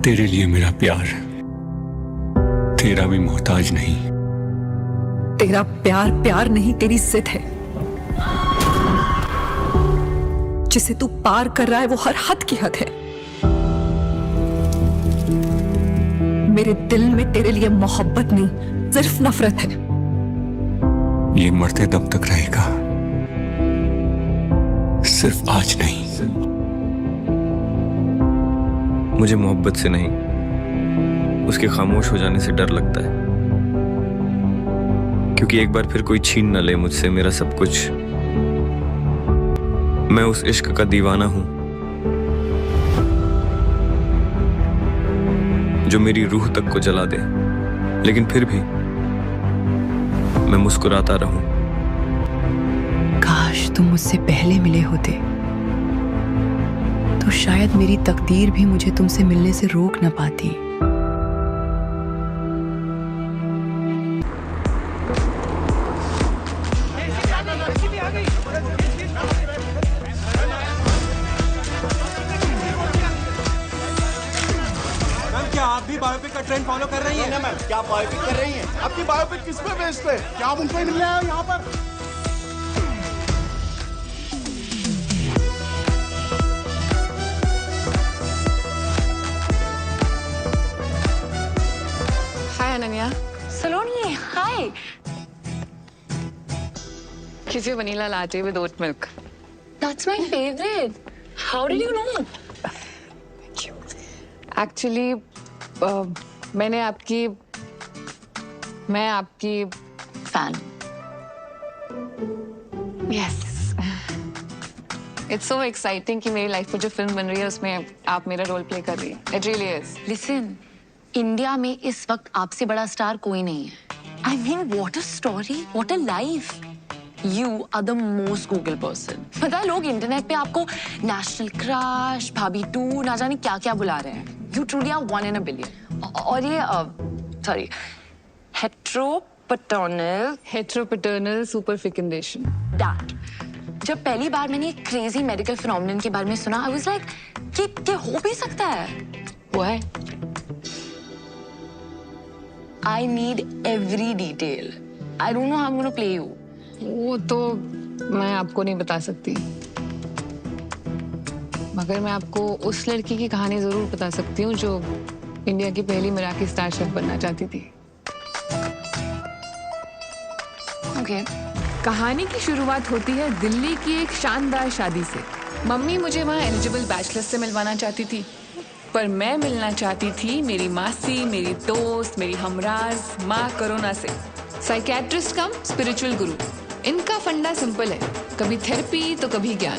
तेरे लिए मेरा प्यार तेरा भी मोहताज नहीं। तेरा प्यार प्यार नहीं, तेरी जिद है। जिसे तू पार कर रहा है वो हर हद की हद है। मेरे दिल में तेरे लिए मोहब्बत नहीं, सिर्फ नफरत है। ये मरते दम तक रहेगा, सिर्फ आज नहीं। मुझे मोहब्बत से नहीं, उसके खामोश हो जाने से डर लगता है, क्योंकि एक बार फिर कोई छीन न ले मुझसे मेरा सब कुछ। मैं उस इश्क का दीवाना हूं जो मेरी रूह तक को जला दे, लेकिन फिर भी मैं मुस्कुराता रहूं। काश तुम मुझसे पहले मिले होते तो शायद मेरी तकदीर भी मुझे तुमसे मिलने से रोक न पाती। क्या आप भी बायोपिक का ट्रेंड फॉलो कर रही हैं? मैम, क्या बायोपिक कर रही हैं? आपकी बायोपिक किस पे बेस्ड है? क्या आप उनको ही मिलने आए हो यहाँ पर? हाय अनन्या। सलोनी, हाय। Kiss you vanilla latte with oat milk. That's my favorite. How did you know? Actually, मैं आपकी Fan. Yes. It's so exciting कि मेरी लाइफ में जो फिल्म बन रही है उसमें आप मेरा रोल प्ले कर रही है। It really is. Listen, India में इस वक्त आपसे बड़ा स्टार कोई नहीं है। I mean, what a story, what a life. You are the most Google person. पता है लोग इंटरनेट पे आपको नेशनल क्रश, भाभी 2, ना जाने क्या-क्या बुला रहे हैं। You truly are 1 in a billion. और ये sorry, Heteropaternal superfecundation. that. जब पहली बार मैंने एक क्रेजी मेडिकल फिनोमिनन के बारे में सुना, I was like, कि हो भी सकता है। वो है। I need every detail. I don't know how I'm gonna play you. वो तो मैं आपको नहीं बता सकती, मगर मैं आपको उस लड़की की कहानी जरूर बता सकती हूँ जो इंडिया की पहली मराठी स्टार शेफ बनना चाहती थी। Okay. कहानी की शुरुआत होती है दिल्ली की एक शानदार शादी से। मम्मी मुझे वहाँ एलिजिबल बैचलर्स से मिलवाना चाहती थी, पर मैं मिलना चाहती थी मेरी मासी, मेरी दोस्त, मेरी हमराज माँ करोना से। साइकेट्रिस्ट कम स्पिरिचुअल गुरु। इनका फंडा सिंपल है, कभी थेरेपी तो कभी ज्ञान।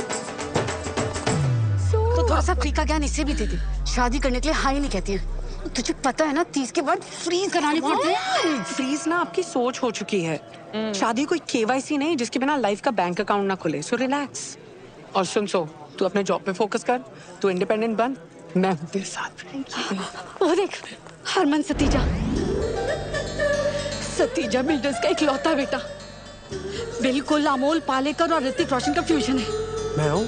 तो थोड़ा सा फ्री का ज्ञान इसे भी दे दे। शादी करने के लिए हाई नहीं कहती है। तुझे पता है ना 30 के बाद फ्रीज कराने पड़ते हैं। फ्रीज ना आपकी सोच हो चुकी है। शादी कोई केवाईसी नहीं जिसके बिना लाइफ का बैंक अकाउंट ना खुले। सो रिलैक्स और सुन, तू अपने जॉब पे फोकस कर, तू इंडिपेंडेंट बन, मैं हूँ तेरे साथ। वो देख, हरमन सतीजा बिल्डर्स का इकलौता बेटा। बिल्कुल अमोल पालेकर और ऋतिक रोशन का फ्यूजन है। मैं हूँ।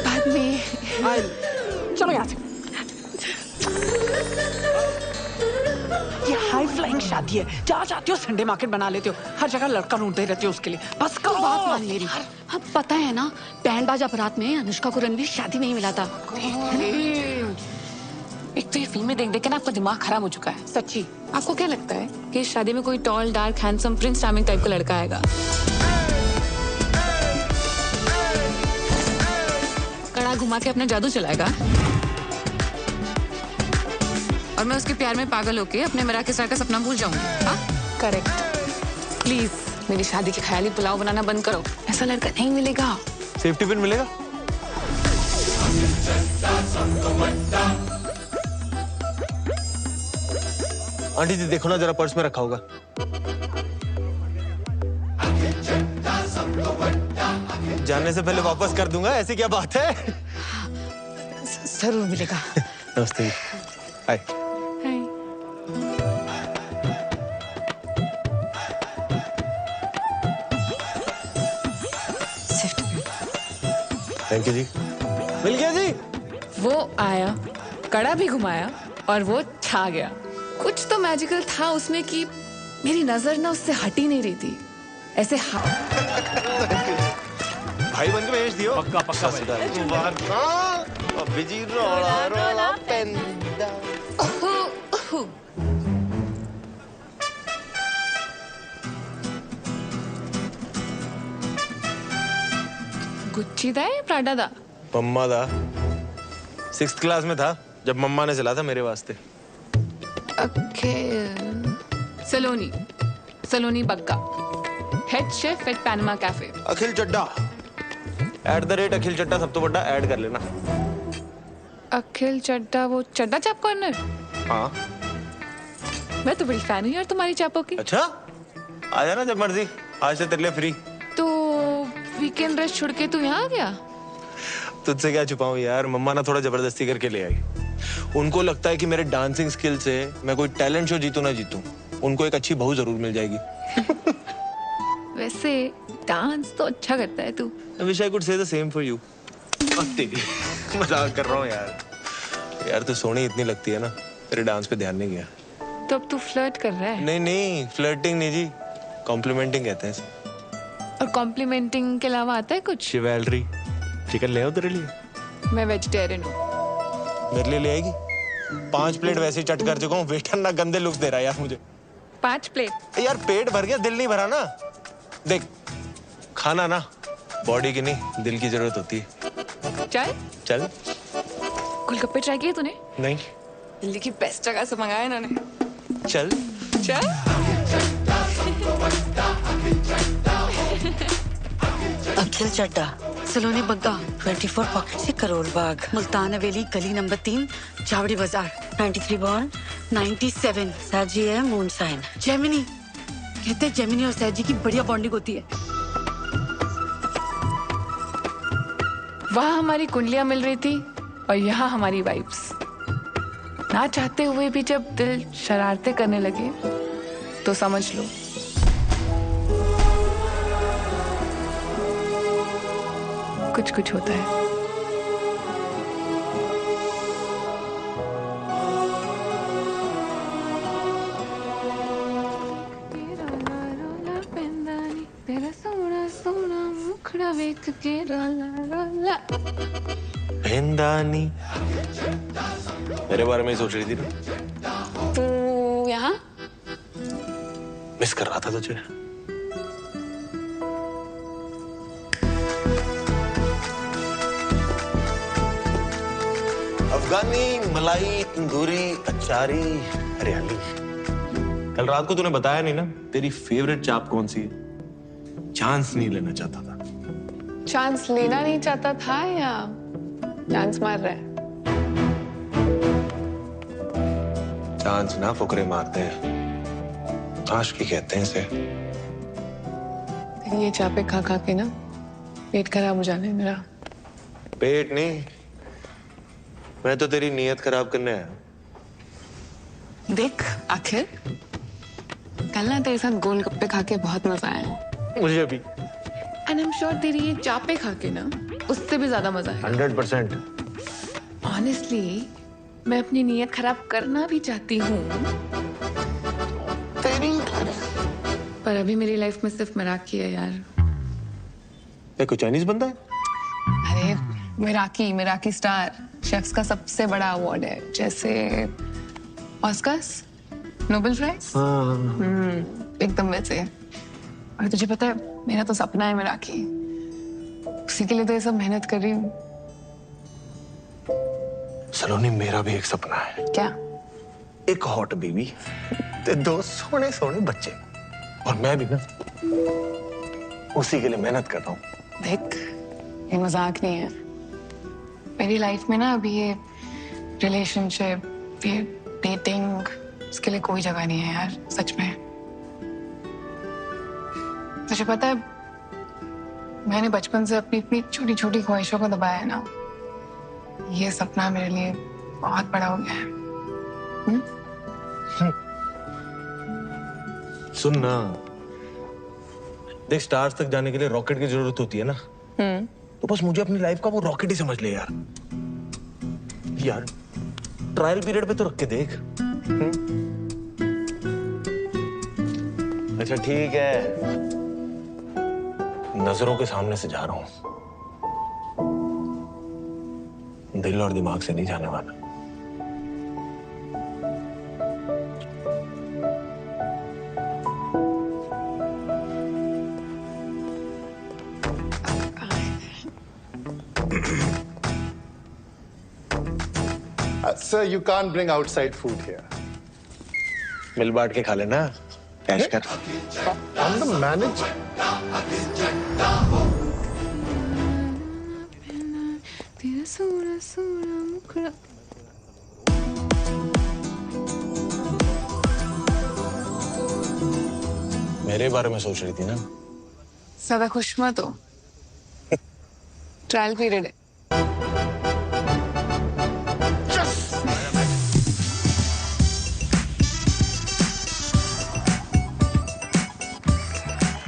बाद में चलो यहाँ से। ये हाई फ्लाइंग शादी है, जहाँ चाहती हो संडे मार्केट बना लेते हो। हर जगह लड़का ढूंढते रहते हो उसके लिए। बस करो, बात मान मेरी। अब पता है ना, बैंड बाजा बारात में अनुष्का को रणवीर शादी में ही मिला था। एक तो ये फिल्में देख देख के ना आपका दिमाग खराब हो चुका है। सच्ची। आपको क्या लगता है कि इस शादी में कोई tall dark handsome Prince charming type का लड़का आएगा? कड़ा घुमा के अपना जादू चलाएगा और मैं उसके प्यार में पागल होके अपने मराठी स्टार का सपना भूल जाऊंगी। हाँ करेक्ट। प्लीज मेरी शादी के ख्याली पुलाव बनाना बंद करो। ऐसा लड़का नहीं मिलेगा। सेफ्टी पिन मिलेगा? आंटी जी देखो ना, जरा पर्स में रखा होगा। जाने से पहले वापस कर दूंगा, ऐसी क्या बात है? जरूर मिलेगा। नमस्ते। हाय। सेफ्टी थैंक यू जी। मिल गया जी। वो आया कड़ा भी घुमाया और वो छा गया। कुछ तो मैजिकल था उसमें कि मेरी नजर ना उससे हट ही नहीं रही थी। ऐसे भाई बन के भेज दियो। पक्का पक्का बिजी रोला रोला पेंदा। गुच्ची दा या प्राडा दा? मम्मा दा 6th क्लास में था जब मम्मा ने चला था मेरे वास्ते। Saloni Saloni Bagga, head chef at Panama cafe. Akhil Chadda @Akhil Chadda सब तो बड़ा ऐड कर लेना। अखिल चड्डा, वो चड्डा चाप कॉर्नर? हाँ मैं तो बड़ी फैन हूँ यार तुम्हारी चापों की। अच्छा आ जाना जब मर्जी, आज से तेरे लिए फ्री। तो वीकेंड रेस्ट छोड़ के तू यहाँ आ गया? तुझसे क्या छुपाऊं यार, मम्मा ना थोड़ा जबरदस्ती करके ले आई। उनको लगता है कि मेरे डांसिंग स्किल से मैं कोई टैलेंट शो जीतूं ना जीतूं, उनको एक अच्छी बहू जरूर मिल जाएगी। वैसे डांस तो अच्छा करता है तू। I wish I could say the same for you। तेरी मजाक कर रहा हूँ यार। यार तू सोनी इतनी लगती है ना, तेरे डांस पे ध्यान नहीं गया। तो अब तू फ्लर्ट कर रहा है? नहीं नहीं, फ्लर्टिंग नहीं जी, कॉम्प्लीमेंटिंग कहते हैं इसे। और कॉम्प्लीमेंटिंग के अलावा आता है कुछ? शिवैलरी। चिकन ले आओ तेरे लिए? मैं वेजिटेरियन हूँ। मेरे लिए ले आएगी? 5 प्लेट वैसे ही चट कर चुका हूँ, वेटर ना गंदे लुक्स दे रहा है यार मुझे। 5 प्लेट? यार पेट भर गया, दिल नहीं भरा ना। देख खाना ना बॉडी की नहीं, दिल की जरूरत होती है। चाय? चल। गोलगप्पे ट्राई किए तूने? नहीं। दिल्ली की बेस्ट जगह से मंगाया इन्होंने। चल। चल। अखिल चड्डा, सलोनी बग्गा, 24 पॉकेट से करोल बाग, मुल्तान हवेली, गली नंबर 3, चावड़ी बाजार, 93 बॉर्न, 97, सैजी है मून साइन। जेमिनी, कहते हैं जेमिनी और सैजी की बढ़िया बॉन्डिंग होती है। वहाँ हमारी कुंडलियां मिल रही थी और यहाँ हमारी वाइब्स। ना चाहते हुए भी जब दिल शरारतें करने लगे तो समझ लो कुछ कुछ होता है। तेरा सोना सोना मुखड़ा वेख के रोला रोला। पेंदानी मेरे बारे में ही सोच रही थी ना? तू यहाँ? मिस कर रहा था तुझे। अफगानी मलाई तंदूरी अचारी हरियाली। कल रात को तूने बताया नहीं ना तेरी फेवरेट चाप कौन सी है? चांस नहीं लेना चाहता था। चांस लेना नहीं चाहता था या चांस मार रहा है? चांस ना फुकरे मारते हैं, आशिकी कहते हैं इसे। ये चापे खा खा के ना पेट खराब हो जाने मेरा। पेट नहीं, मैं तो तेरी नीयत खराब करने आया। देख आखिर कल ना तेरे साथ गोलगप्पे खा के बहुत मजा आया। मुझे भी। एंड आई एम श्योर तेरी ये चापे खा के ना उससे भी ज्यादा मजा आया। 100%। ऑनेस्टली मैं अपनी नीयत खराब करना भी चाहती हूँ, पर अभी मेरी लाइफ में सिर्फ मिराकी है यार। कोई चाइनीज बंदा है? अरे मिराकी स्टार शेफ्स का सबसे बड़ा अवार्ड है, जैसे ऑस्कर्स, नोबेल प्राइज। एकदम वैसे। और तुझे पता है मेरा तो सपना है मिराकी, उसी के लिए तो ये सब मेहनत कर रही हूँ। सलोनी मेरा भी एक सपना है। क्या? एक हॉट बेबी ते 2 सोने सोने बच्चे, और मैं भी ना उसी के लिए मेहनत कर रहा हूँ। देख ये मजाक नहीं है। मेरी लाइफ में ना अभी ये रिलेशनशिप, ये डेटिंग, इसके लिए कोई जगह नहीं है यार, सच में। तुझे पता है मैंने बचपन से अपनी इतनी छोटी छोटी ख्वाहिशों को दबाया है ना, ये सपना मेरे लिए बहुत बड़ा हो गया है। सुन ना, देख स्टार्स तक जाने के लिए रॉकेट की जरूरत होती है ना, तो बस मुझे अपनी लाइफ का वो रॉकेट ही समझ ले यार। ट्रायल पीरियड पे तो रख के देख। अच्छा ठीक है, नजरों के सामने से जा रहा हूं, दिल और दिमाग से नहीं जाने वाला। Sir, you can't bring outside food here. मिल बांट के खा लेना, कैश कर। I'm the manager. तेरा सोना सोना मुखड़ा। मेरे बारे में सोच रही थी ना? ज्यादा खुश मत हो, ट्रायल पीरियड है।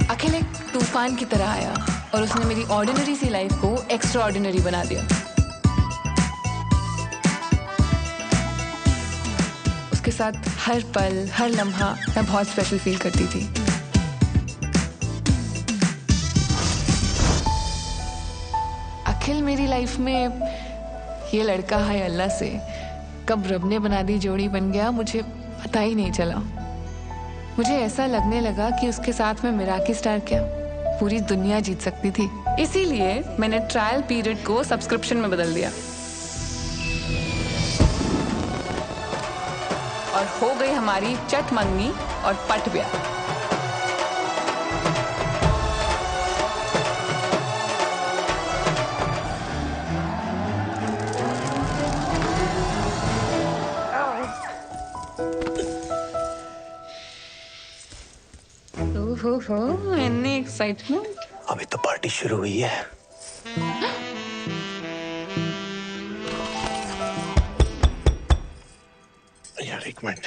अखिल एक तूफान की तरह आया और उसने मेरी ऑर्डिनरी सी लाइफ को एक्स्ट्रा ऑर्डिनरी बना दिया। उसके साथ हर पल हर लम्हा मैं बहुत स्पेशल फील करती थी। अखिल मेरी लाइफ में ये लड़का है अल्लाह से कब रब ने बना दी जोड़ी बन गया, मुझे पता ही नहीं चला। मुझे ऐसा लगने लगा कि उसके साथ में मिराकी स्टार क्या पूरी दुनिया जीत सकती थी। इसीलिए मैंने ट्रायल पीरियड को सब्सक्रिप्शन में बदल दिया और हो गई हमारी चट मंगनी और पट ब्याह। ओहो, इतनी एक्साइटमेंट। अभी तो पार्टी शुरू हुई है। यार एक मिनट।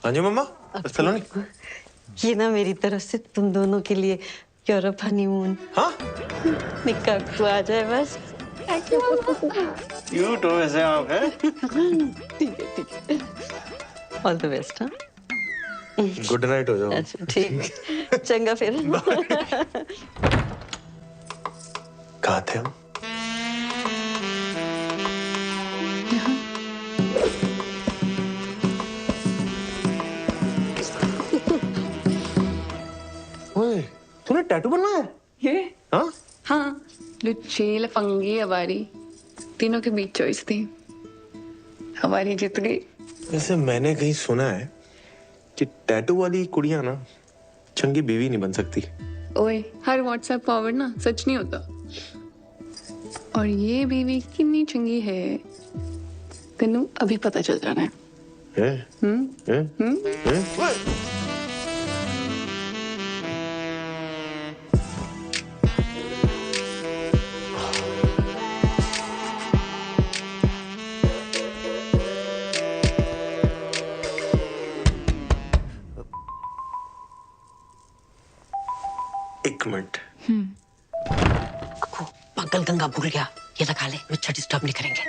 हाँ जी मम्मा, सलोनी। ये ना मेरी तरफ से तुम दोनों के लिए यूरोप हनीमून। हाँ? निकाह को आ जाए बस। क्यूट हो वैसे आप, हैं? ठीक है। All the best. हाँ, गुड नाइट हो जाओ। अच्छा ठीक, चंगा फिर। कहाँ थे हम? ओए, तूने टैटू बनवाया है? ये? हाँ? हाँ, लुच्ची लफंगी हमारी तीनों के बीच चॉइस थी, हमारी जीत गई। वैसे मैंने कहीं सुना है कि टैटू वाली कुड़ियां ना चंगी बीवी नहीं बन सकती। ओए, हर व्हाट्सएप फॉरवर्ड ना सच नहीं होता। और ये बीवी कितनी चंगी है तेनू अभी पता चल जाना है। एक मिनट। पागल गंगा भूल गया, ये लगा ले, बच्चा डिस्टर्ब नहीं करेंगे।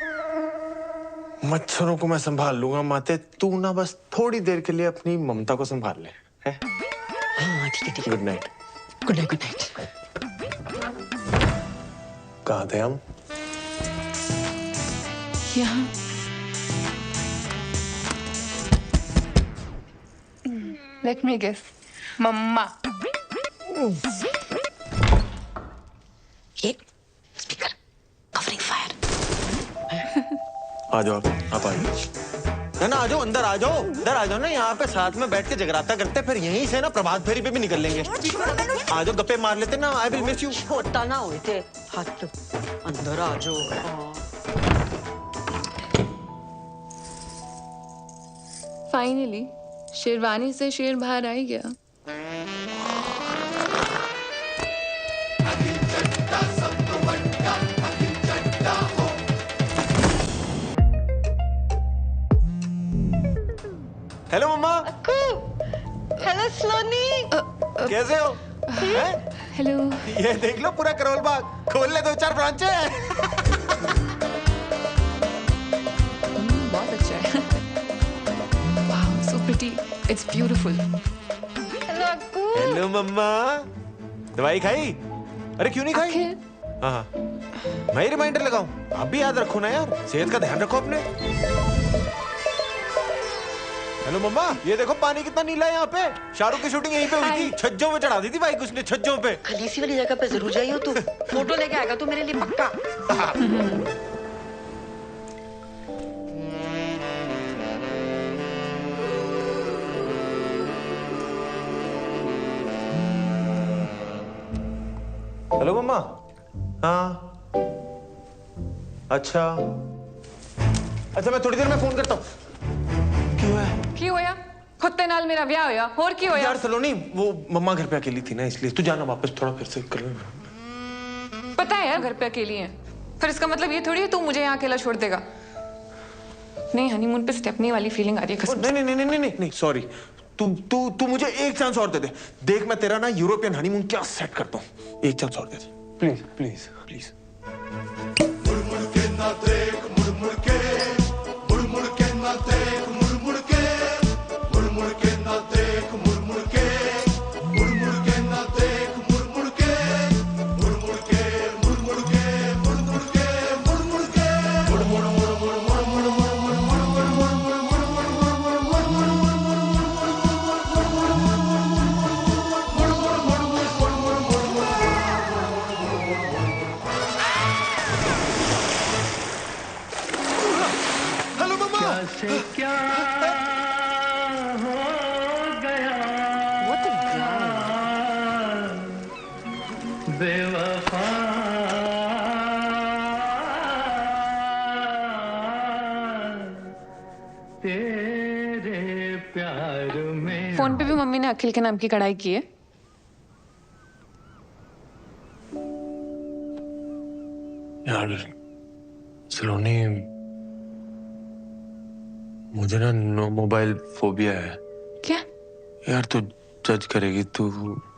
मच्छरों को मैं संभाल लूंगा माते, तू ना बस थोड़ी देर के लिए अपनी ममता को संभाल ले। है? हाँ ठीक है ठीक है। Good night. Good night good night. कहाँ थे हम? यहाँ। लेट मी गेस, मम्मा। ये स्पीकर कवरिंग फायर। आ जाओ आप आ जाओ। है ना, आ जाओ अंदर आ जाओ, अंदर आ जाओ ना, यहाँ पे साथ में बैठ के जगराता करते, फिर यहीं से ना प्रभात फेरी पे भी निकल लेंगे। आ जाओ, गप्पे मार लेते ना। I will miss you. छोटा ना हुए थे हाथ, अंदर आ जाओ। फाइनली शेरवानी से शेर बाहर आ ही गया। हेलो मम्मा। हेलो सलोनी। कैसे हो? हेलो। ये देख लो पूरा करोल बाग, खोल ले 2-4 ब्रांचें। It's beautiful. हेलो मम्मा, दवाई खाई? अरे क्यों नहीं खाई? अखिल, हाँ हाँ, मैं ही रिमाइंडर लगाऊं? आप भी याद रखो ना यार, सेहत का ध्यान रखो अपने। हेलो मम्मा, ये देखो पानी कितना नीला है यहाँ पे। शाहरुख की शूटिंग यहीं पे हुई थी, छज्जों में चढ़ा दी थी बाइक उसने, छज्जों पे। खलीसी वाली जगह पे जरूर जाइयो तू, फोटो लेके आएगा तू मेरे लिए पक्का। हेलो मम्मा। हाँ अच्छा अच्छा, मैं थोड़ी देर में फोन करता हूँ। क्यों है? की होया? खुत्ते नाल मेरा ब्याह होया, और की होया? यार सलोनी, वो मम्मा घर पे अकेली थी ना, इसलिए तू जाना वापस थोड़ा फिर से कर ले। पता है यार घर पे अकेली है, फिर इसका मतलब ये थोड़ी है तू मुझे यहाँ अकेला छोड़ देगा। नहीं, हनीमून पे स्टेपनी वाली फीलिंग आ रही है कसम से। नहीं नहीं नहीं नहीं नहीं, सॉरी। तू मुझे एक चांस और दे दे। देख मैं तेरा ना यूरोपियन हनीमून क्या सेट करता हूँ। एक चांस और दे दे प्लीज प्लीज प्लीज। क्या हो गया बेवफा, तेरे प्यार में। फोन पे भी मम्मी ने अखिल के नाम की कढ़ाई की है। यार सलोनी, मुझे ना नो मोबाइल फोबिया है। क्या? यार तू जज करेगी, तू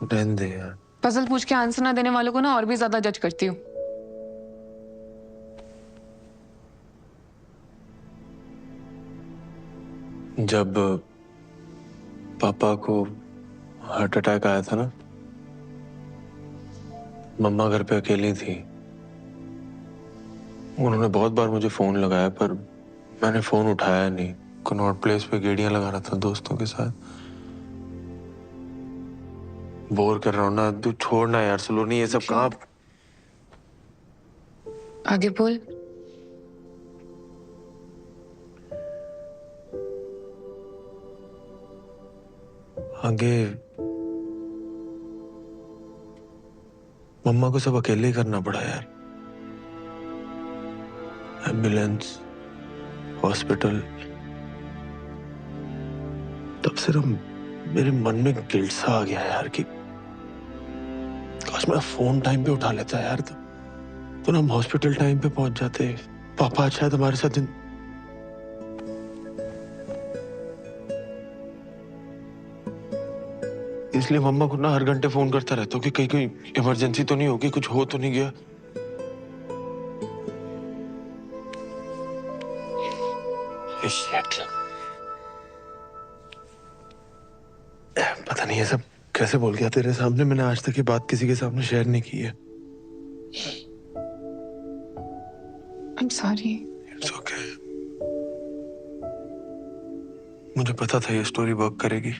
रहने दे यार। पजल पूछ के आंसर ना देने वालों को ना और भी ज्यादा जज करती हूँ। जब पापा को हार्ट अटैक आया था ना, मम्मा घर पे अकेली थी। उन्होंने बहुत बार मुझे फोन लगाया पर मैंने फोन उठाया नहीं। कनॉट प्लेस पे गेड़ियां लगा रहा था दोस्तों के साथ। बोर कर रहा हूं ना, तू छोड़ना यार सलोनी, ये सब कहाँ। आगे बोल। आगे मम्मा को सब अकेले ही करना पड़ा यार। Ambulance, hospital. तब से ना मेरे मन में गिल्ट सा आ गया यार कि काश मैं फोन टाइम पे उठा लेता यार, तो ना हम हॉस्पिटल टाइम पे पहुंच जाते। पापा आज शायद हमारे साथ इसलिए मम्मा को ना हर घंटे फोन करता रहता हूँ कि कहीं कोई इमरजेंसी तो नहीं होगी, कुछ हो तो नहीं गया। पता नहीं ये सब कैसे बोल गया तेरे सामने। मैंने आज तक ये बात किसी के सामने शेयर नहीं की है। I'm sorry. It's okay. मुझे पता था ये स्टोरी वर्क करेगी।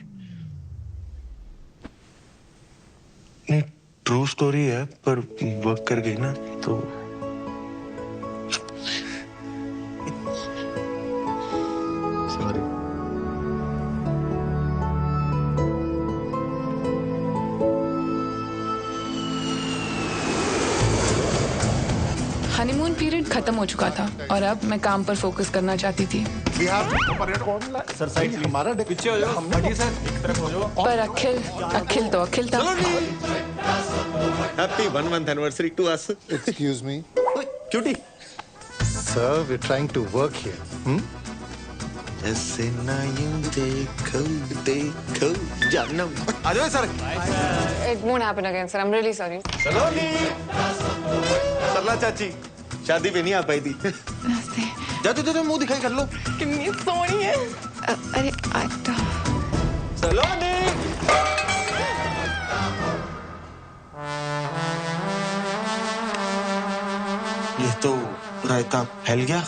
नहीं, ट्रू स्टोरी है पर वर्क कर गई ना तो। सॉरी। हनीमून पीरियड खत्म हो चुका था और अब मैं काम पर फोकस करना चाहती थी। सर साइड हमारा पीछे हो जाओ, सर एक तरफ हो जाओ। पर अखिल था। Happy 1 month anniversary to us. Excuse me. Cutie. Sir, we're trying to work here. ऐसे ना यूं देखो जानम। आ जाओ sir. It won't happen again, sir. I'm really sorry. सलोनी, सरला चाची शादी पे नहीं आ पाई थी। नमस्ते। जा मुंह दिखाई कर लो। कितनी सोहनी है। अरे आटा। सलोनी। ये तो रायता फैल गया।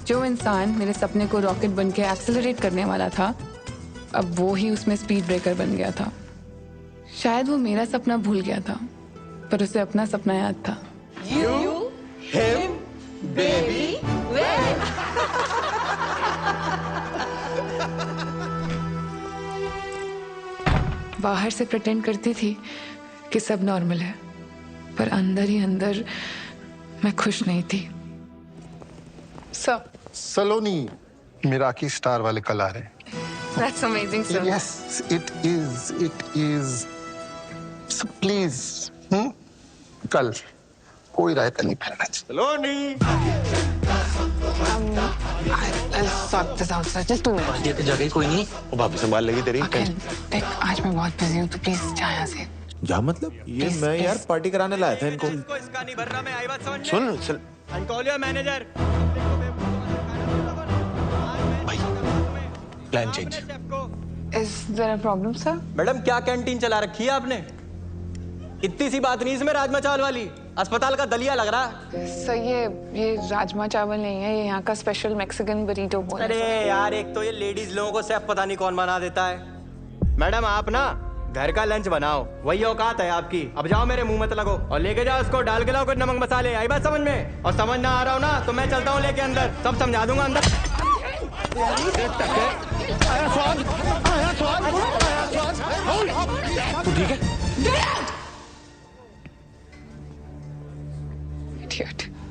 जो इंसान मेरे सपने को रॉकेट बन के एक्सेलरेट करने वाला था, अब वो ही उसमें स्पीड ब्रेकर बन गया था। शायद वो मेरा सपना भूल गया था, पर उसे अपना सपना याद था। You, him, baby, बाहर से प्रिटेंड करती थी कि सब नॉर्मल है, पर अंदर ही अंदर मैं खुश नहीं थी। सर, सलोनी मिराकी स्टार वाले कल आ रहे हैं। That's amazing, sir. Yes, it is. It is. So please, कल कोई रायता नहीं फैलना चाहिए। सलोनी। I'll sort this out, sir. Just 2 minutes. ये तो जगह कोई नहीं। वो भाभी संभाल लेगी तेरी। देख, आज मैं बहुत बिजी हूँ, तो प्लीज जा यहाँ से। जा मतलब? ये मैं यार पार्टी कराने लाया था इनको। इसका नहीं भर रहा, मैं आई बात समझ में। सुन आई कॉल योर मैनेजर। भाई, plan change. Is there a problem, sir? Madam क्या कैंटीन चला रखी है आपने? इतनी सी बात नहीं इसमें राजमा चावल वाली, अस्पताल का दलिया लग रहा है। सर, ये राजमा चावल नहीं है, ये यहाँ का स्पेशल मैक्सिकन बरीटो बोल। अरे यार, एक तो ये लेडीज लोगों को सेफ पता नहीं कौन बना देता है। मैडम आप ना घर का लंच बनाओ, वही औकात है आपकी। अब जाओ, मेरे मुंह मत लगो और लेके जाओ उसको, डाल के लाओ कुछ नमक मसाले। आई बात समझ में? और समझ ना आ रहा हो ना तो मैं चलता हूँ लेके अंदर, सब समझा दूंगा अंदर। तू ठीक है?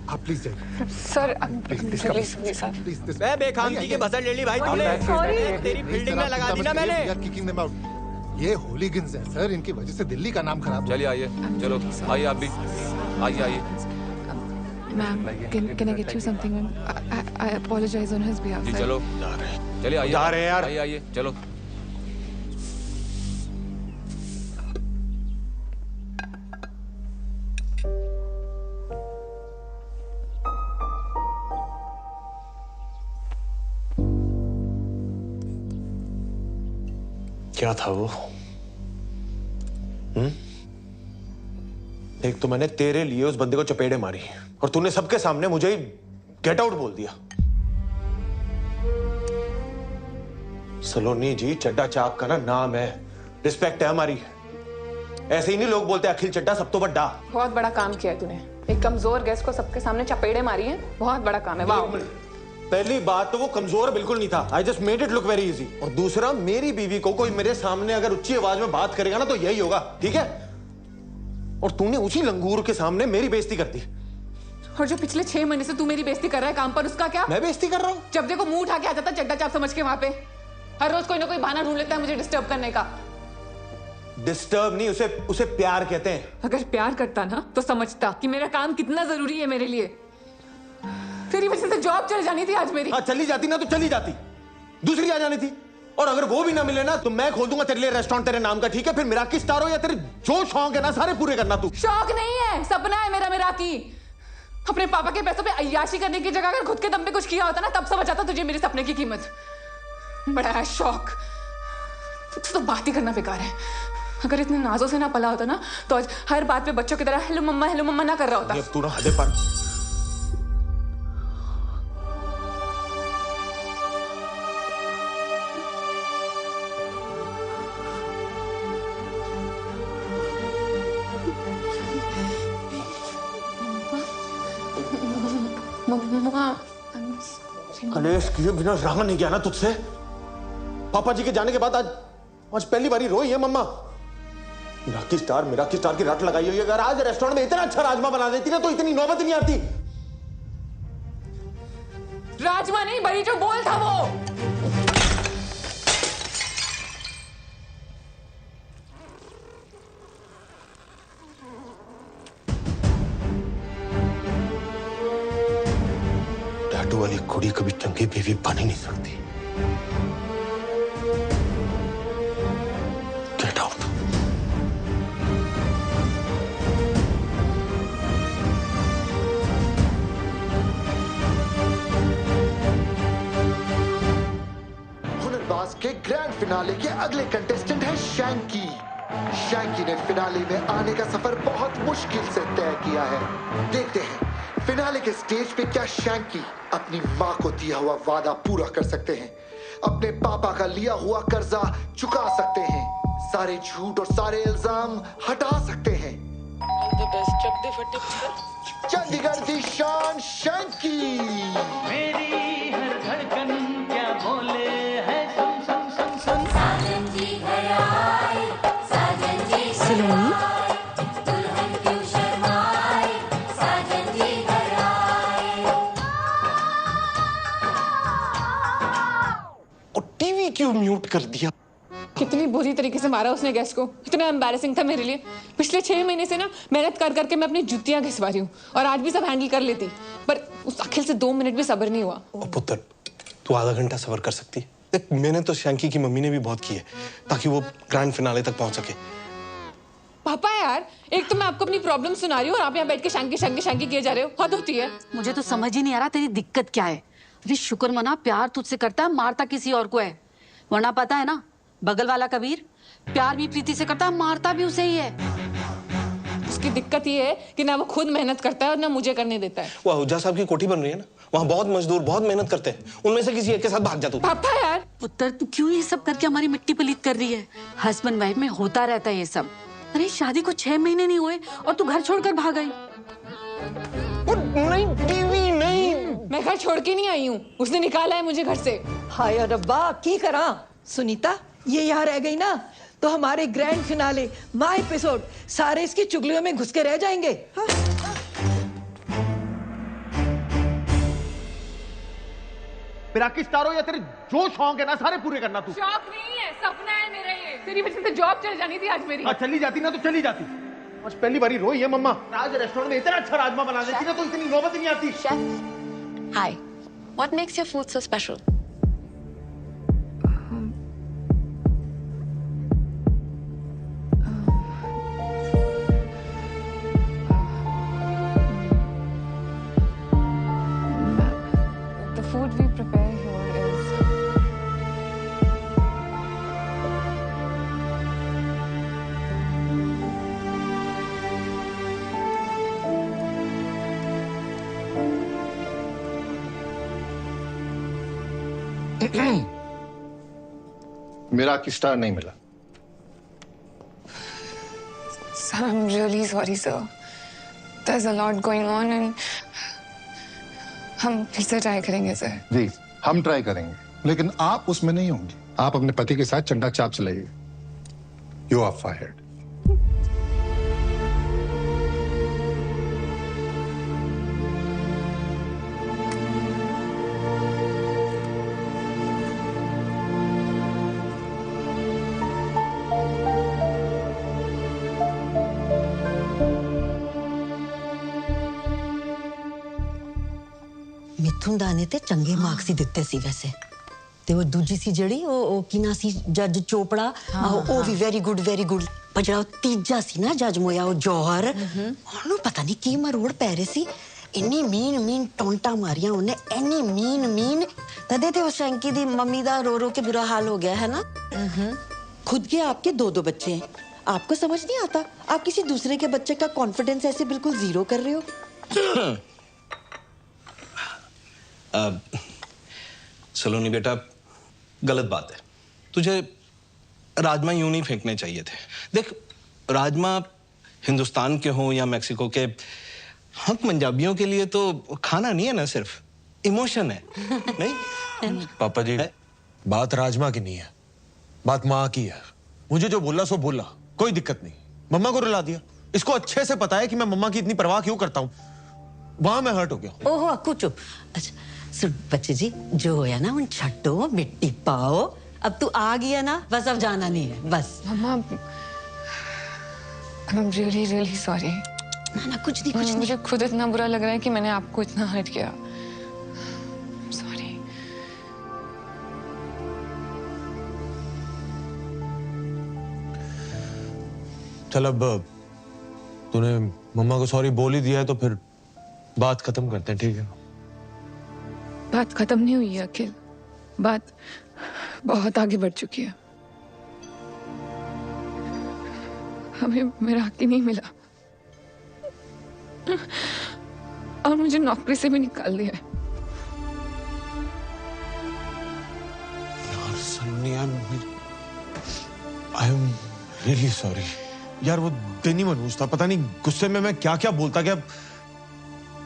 आप प्लीज जाइए। Sir, please sir. मैं बेखामगी की बसर ले ली भाई तुमने। तेरी फील्डिंग में लगा दी ना मैंने। ये होलीगन्स हैं सर, इनकी वजह से दिल्ली का नाम खराब। चलिए आइए, चलो आइए आप भी, आइए। Ma'am, can I get you something, ma'am? I apologize on his behalf. जी चलो, चलिए आइए। जा रहे हैं यार। आइए, चलो। क्या था वो? एक तो मैंने तेरे लिए उस बंदे को चपेड़े मारी और तूने सबके सामने मुझे ही गेट आउट बोल दिया। सलोनी जी, चड्डा चाप का ना नाम है, रिस्पेक्ट है हमारी। ऐसे ही नहीं लोग बोलते अखिल चड्डा सब तो बड़ा। बहुत बड़ा काम किया है तूने, एक कमजोर गेस्ट को सबके सामने चपेड़े मारी है, बहुत बड़ा काम है। वाह। पहली बात तो वो कमजोर बिल्कुल नहीं था, I just made it look very easy. और दूसरा, मेरी बीवी को कोई मेरे सामने अगर ऊंची आवाज में बात करेगा ना तो यही होगा, ठीक है? और तूने उसी लंगूर के सामने मेरी बेइज्जती कर दी। और जो पिछले 6 महीने से तू मेरी बेइज्जती कर रहा है काम पर, उसका क्या? मैं बेइज्जती कर रहा हूँ? जब देखो मुंह उठा के आ जाता चड्डा चाप समझ के वहां पे। हर रोज कोई ना कोई बहाना ढूंढ लेता है मुझे डिस्टर्ब करने का। डिस्टर्ब नहीं, उसे प्यार कहते हैं। अगर प्यार करता ना तो समझता कि मेरा काम कितना जरूरी है मेरे लिए। तेरी वजह से जॉब चली जानी थी आज मेरी। हाँ, चली जाती ना तो चली जाती, दूसरी आ जानी थी। और अगर वो भी ना मिले ना तो मैं खोल दूंगा तेरे लिए रेस्टोरेंट तेरे नाम का, ठीक है? फिर मिराकी स्टार हो या तेरे जो शौक है ना सारे पूरे करना तू। शौक नहीं है, सपना है मेरा मिराकी। अपने पापा के पैसों पे अय्याशी करने की जगह अगर खुद के दम पे कुछ किया होता ना तब समझ आता तुझे मेरे सपने की कीमत। बड़ा है शौक, तो बात ही करना बेकार है। अगर इतने नाजों से ना पला होता ना तो आज हर बात पे बच्चों की तरह हेलो मम्मा ना कर रहा होता। अब तू ना हदे पर। कलेश किए बिना रहा नहीं गया ना तुझसे। पापा जी के जाने के बाद आज पहली बारी रोई है मम्मा। मिराकी स्टार की रट लगाई हुई है। अगर आज रेस्टोरेंट में इतना अच्छा राजमा बना देती ना तो इतनी नौबत ही नहीं आती। राजमा नहीं, बड़ी जो बोल था वो। टैटू वाली कुड़ी कभी चंगी बीवी बन ही नहीं सकती। Get out. फिनाले के अगले कंटेस्टेंट है शैंकी। शैंकी ने फिनाले में आने का सफर बहुत मुश्किल से तय किया है। देखते हैं फिनाले के स्टेज पे क्या शैंकी अपनी माँ को दिया हुआ वादा पूरा कर सकते हैं, अपने पापा का लिया हुआ कर्जा चुका सकते हैं, सारे झूठ और सारे इल्जाम हटा सकते हैं। चंडीगढ़ की शान शैंकी। मेरी हर धड़कन क्या बोले है, सुन सुन सुन सुन। साजन जी घर आए, साजन जी सलोनी दुल्हन क्यों शर्माए, साजन जी घर आए। और टीवी क्यों म्यूट कर दिया? कितनी बुरी तरीके से मारा उसने गेस्ट को, इतना एम्बैरेसिंग था मेरे लिए। पिछले 6 महीने से ना मेहनत कर करके मैं अपनी जुतियां घिसवा रही हूँ और आज भी सब हैंडल कर लेती, पर उस अखिल से 2 मिनट भी सब्र नहीं हुआ। ओ पुत्र, तू आधा घंटा सब्र कर सकती है? देख, मैंने तो शैंकी की मम्मी ने भी बहुत की है ताकि वो ग्रैंड फिनाले तक पहुंच सके। पापा यार, एक तो मैं आपको अपनी प्रॉब्लम सुना रही हूँ और आप यहाँ बैठ के शैंकी शैंकी शैंकी किए जा रहे हो, हद होती है। मुझे तो समझ ही नहीं आ रहा तेरी दिक्कत क्या है। अरे शुक्र मना, प्यार तुझसे करता है, मारता किसी और को है। वरना पता है ना, बगल वाला कबीर प्यार भी प्रीति से करता है, मारता भी उसे ही है। उसकी दिक्कत ये है कि ना वो खुद मेहनत करता है और ना मुझे करने देता है। वो हुज्जा साहब की कोठी बन रही है ना, वहाँ बहुत मजदूर बहुत मेहनत करते हैं, उनमें से किसी एक के साथ भाग जा तू। पापा यार, पुत्र तू क्यों ये सब करके हमारी मिट्टी पलीत कर रही है? हस्बैंड वाइफ में होता रहता है ये सब। अरे शादी को 6 महीने नहीं हुए और तू घर छोड़कर भाग गई। नहीं टीवी नहीं, मैं घर छोड़ के नहीं आई हूँ, उसने निकाला है मुझे घर से। हाय रब्बा, की करा सुनीता, ये यहाँ रह गई ना तो हमारे ग्रैंड फिनाले माय एपिसोड सारे इसकी चुगलियों में घुस के रह जाएंगे। हाँ? मेरा किस तारो या तेरे जो शौक है ना सारे पूरे करना तू। शौक नहीं है, सपना है मेरा ये। तेरी वजह से जॉब चल जानी थी आज मेरी। चली जाती ना तो चली जाती। आज पहली बारी रोई है मम्मा। आज रेस्टोरेंट में इतना अच्छा राजमा बना देती ना तो इतनी नौबत नहीं आती। Hi. What makes your food so special? The food we prepare here is मेरा की स्टार नहीं मिला। Sir, I'm really sorry, sir. There's a lot going on and हम फिर से ट्राई करेंगे सर। जी हम ट्राई करेंगे, लेकिन आप उसमें नहीं होंगे। आप अपने पति के साथ चंडा चाप चलाइए। You are fired. मिथुन दाने ते चंगे मार्क्स ही दिते सी वैसे ते वो दूजी सी जड़ी ओ किना सी जज चोपड़ा ओ भी वेरी गुड पर जड़ा तीजा सी ना जज मोया ओ जौहर ओनु पता नहीं की मरोड़ पै रहे सी इन्नी मीन टोंटा मारियां उन्हें इन्नी मीन तदे ते उस शैंकी दी मम्मी दा रो के बुरा हाल हो गया है ना। खुद के आपके 2 बच्चे हैं, आपको समझ नहीं आता आप किसी दूसरे के बच्चे का कॉन्फिडेंस ऐसे बिल्कुल जीरो कर रहे हो। सलोनी बेटा, गलत बात है। तुझे राजमा यूं नहीं फेंकने चाहिए थे। देख, राजमा हिंदुस्तान के हों या मैक्सिको के, हम पंजाबियों के लिए तो खाना नहीं है ना, सिर्फ इमोशन है। नहीं पापा जी, बात राजमा की नहीं है, बात माँ की है। मुझे जो बोला सो बोला, कोई दिक्कत नहीं। मम्मा को रुला दिया। इसको अच्छे से पता है कि मैं मम्मा की इतनी परवाह क्यों करता हूँ। वहां मैं हर्ट हो गया। ओहो अक्कू चुप। अच्छा सुन बच्चे जी, जो होया ना उन छट्टो मिट्टी पाओ। अब तू आ गया ना, बस अब जाना नहीं है बस। मम्मा, I'm really sorry। ना कुछ नहीं। मुझे खुद इतना बुरा लग रहा है कि मैंने आपको इतना हर्ट किया। सॉरी। चल अब तूने मम्मा को सॉरी बोल ही दिया है तो फिर बात खत्म करते हैं, ठीक है? बात खत्म नहीं हुई है अखिल, बात बहुत आगे बढ़ चुकी है। हमें मेरा हक ही नहीं मिला और मुझे नौकरी से भी निकाल दिया है। यार Sunny, I am really sorry यार। वो दिन ही मनहूस था, पता नहीं गुस्से में मैं क्या क्या बोलता गया।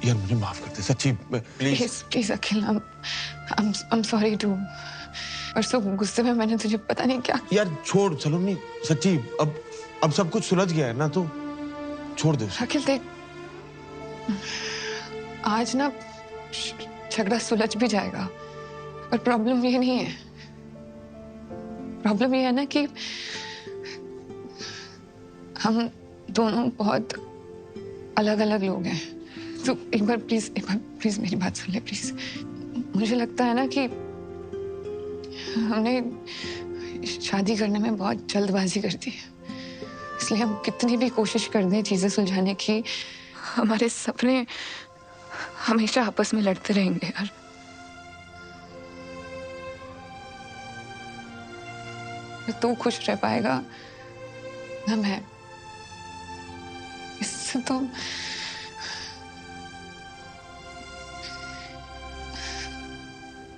यार मुझे माफ कर दे सच्ची, please please Akhil, I'm sorry too। परसों गुस्से में मैंने तुझे पता नहीं क्या। यार छोड़ सलोनी, सच्ची अब सब कुछ सुलझ गया है ना, तो छोड़ दे। अखिल देख, आज ना झगड़ा सुलझ भी जाएगा, पर प्रॉब्लम ये नहीं है। प्रॉब्लम ये है ना कि हम दोनों बहुत अलग अलग लोग हैं। तो एक बार प्लीज मेरी बात सुन ले प्लीज। मुझे लगता है ना कि हमने शादी करने में बहुत जल्दबाजी कर दी है, इसलिए हम कितनी भी कोशिश कर दें चीजें सुलझाने की, हमारे सपने हमेशा आपस में लड़ते रहेंगे यार। तू खुश रह पाएगा ना मैं।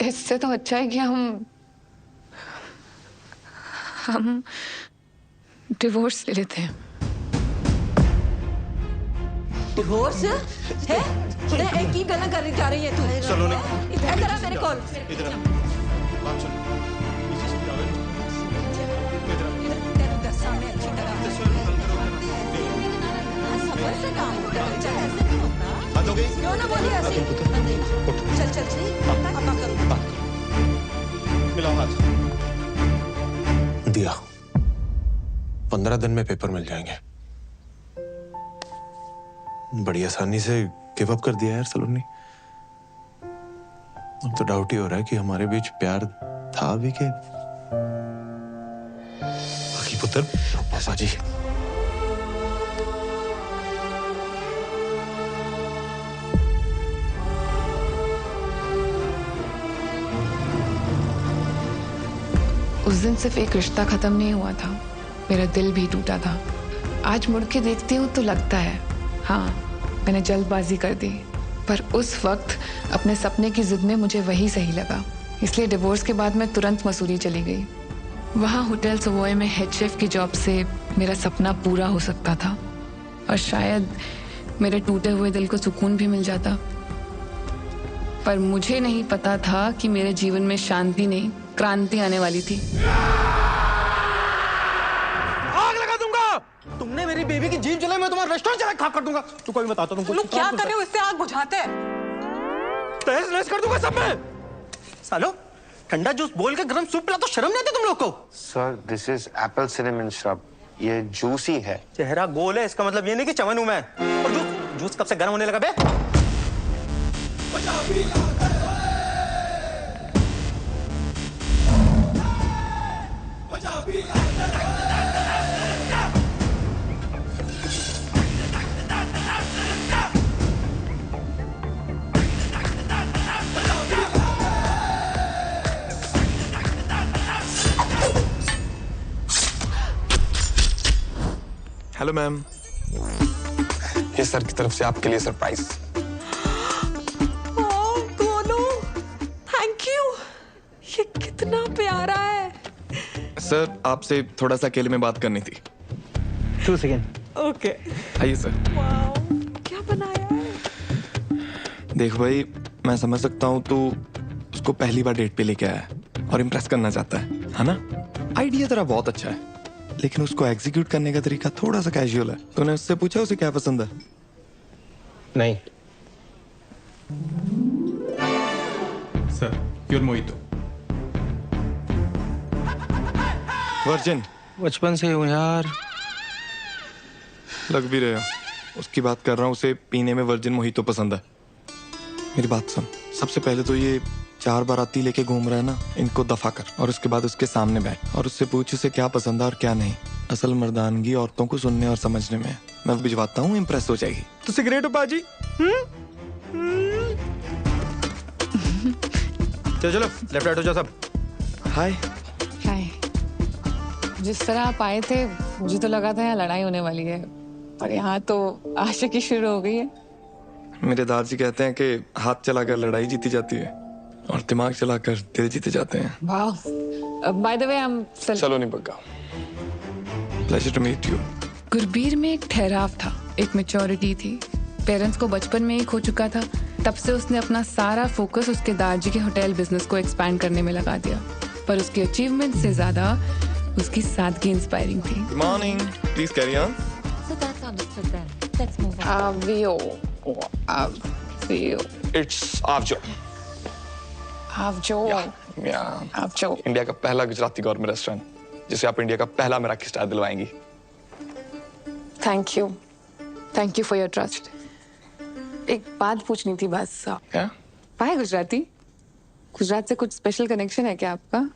इससे तो अच्छा है कि हम डिवोर्स ले लेते हैं। डिवोर्स है? एक ही गला करने जा रही है तू। चलो ना। इधर आ मेरे कॉल। इधर बात सुन। सामने अच्छी तरह से काम होता है, चल ऐसे नहीं होता। क्यों ना बोलिए ऐसे? चल चल मिलाओ हाथ। दिया 15 दिन में पेपर मिल जाएंगे। बड़ी आसानी से गिव अप कर दिया यार सलोनी। अब तो डाउट ही हो रहा है कि हमारे बीच प्यार था भी के बाकी पुत्र पापा जी। उस दिन सिर्फ एक रिश्ता खत्म नहीं हुआ था, मेरा दिल भी टूटा था। आज मुड़ के देखती हूँ तो लगता है हाँ, मैंने जल्दबाजी कर दी, पर उस वक्त अपने सपने की जिद में मुझे वही सही लगा। इसलिए डिवोर्स के बाद मैं तुरंत मसूरी चली गई। वहाँ होटल सवॉय में हेड शेफ की जॉब से मेरा सपना पूरा हो सकता था और शायद मेरे टूटे हुए दिल को सुकून भी मिल जाता। पर मुझे नहीं पता था कि मेरे जीवन में शांति नहीं, क्रांति आने वाली थी। आग लगा दूंगा। तुमने मेरी बेबी की जीभ जलाई, मैं तुम्हारा रेस्टोरेंट चला खाक कर दूंगा। तू कोई बताता तुमको। लोग क्या कर रहे हो? इससे आग बुझाते हैं। तहस नहस कर दूंगा सब में। सालो ठंडा जूस बोल के गरम सूप पिला तो शर्म नहीं आती तुम लोग को? Sir this is Apple cinnamon shrub, ये जूसी है। चेहरा गोल है, इसका मतलब ये नहीं कि चमन हूं मैं। और जूस कब से गर्म होने लगा बे? हेलो मैम, ये सर की तरफ से आपके लिए सरप्राइज। Thank you. ये कितना प्यारा है। सर आपसे थोड़ा सा अकेले में बात करनी थी। 2 सेकेंड। ओके आइए सर। क्या बनाया है? देख भाई, मैं समझ सकता हूँ तू उसको पहली बार डेट पे लेके आया है और इम्प्रेस करना चाहता है ना? आइडिया तेरा बहुत अच्छा है, लेकिन उसको एग्जीक्यूट करने का तरीका थोड़ा सा कैजुअल है। तूने उससे पूछा उसे क्या पसंद है? नहीं सर, प्योर मोहितो। वर्जिन। बचपन से हूँ यार। लग भी रहे हो। उसकी बात कर रहा हूँ, उसे पीने में वर्जिन मोहितो पसंद है। मेरी बात सुन, सबसे पहले तो ये 4 बाराती लेके घूम रहा है ना, इनको दफा कर और उसके बाद उसके सामने बैठ और उससे पूछ उसे क्या पसंद है और क्या नहीं। असल मर्दानगी औरतों को सुनने और समझने में है। मैं भिजवाता हूँ, इम्प्रेस हो जाएगी। तो सिगरेट हो पाजी? चलो लेफ्ट राइट हो जाओ सब। हाय। हाय। जिस तरह आप आए थे मुझे तो लगा था यहाँ लड़ाई होने वाली है, पर यहाँ तो आशिकी शुरू हो गई है। मेरे दादाजी कहते हैं कि हाथ चलाकर लड़ाई जीती जाती है और दिमाग चलाकर दिल जीते जाते हैं। वाह। By the way I am Saloni Bagga. Pleasure to meet you. Gurbir में एक ठहराव था, एक मैच्योरिटी थी। पेरेंट्स को बचपन में ही खो चुका था, तब से उसने अपना सारा फोकस उसके दादाजी के होटल बिजनेस को एक्सपैंड करने में लगा दिया। पर उसकी अचीवमेंट से ज्यादा उसकी सादगी इंस्पायरिंग थी। Good morning, please carry on. It's आवजो। आवजो। इंडिया का पहला गुजराती गौरमेंट रेस्टोरेंट जिसे आप इंडिया का पहला मेराकी स्टार दिलवाएंगी। Thank you for your trust. एक बात पूछनी थी बस। क्या? पाए गुजराती? गुजरात से कुछ स्पेशल कनेक्शन है क्या आपका?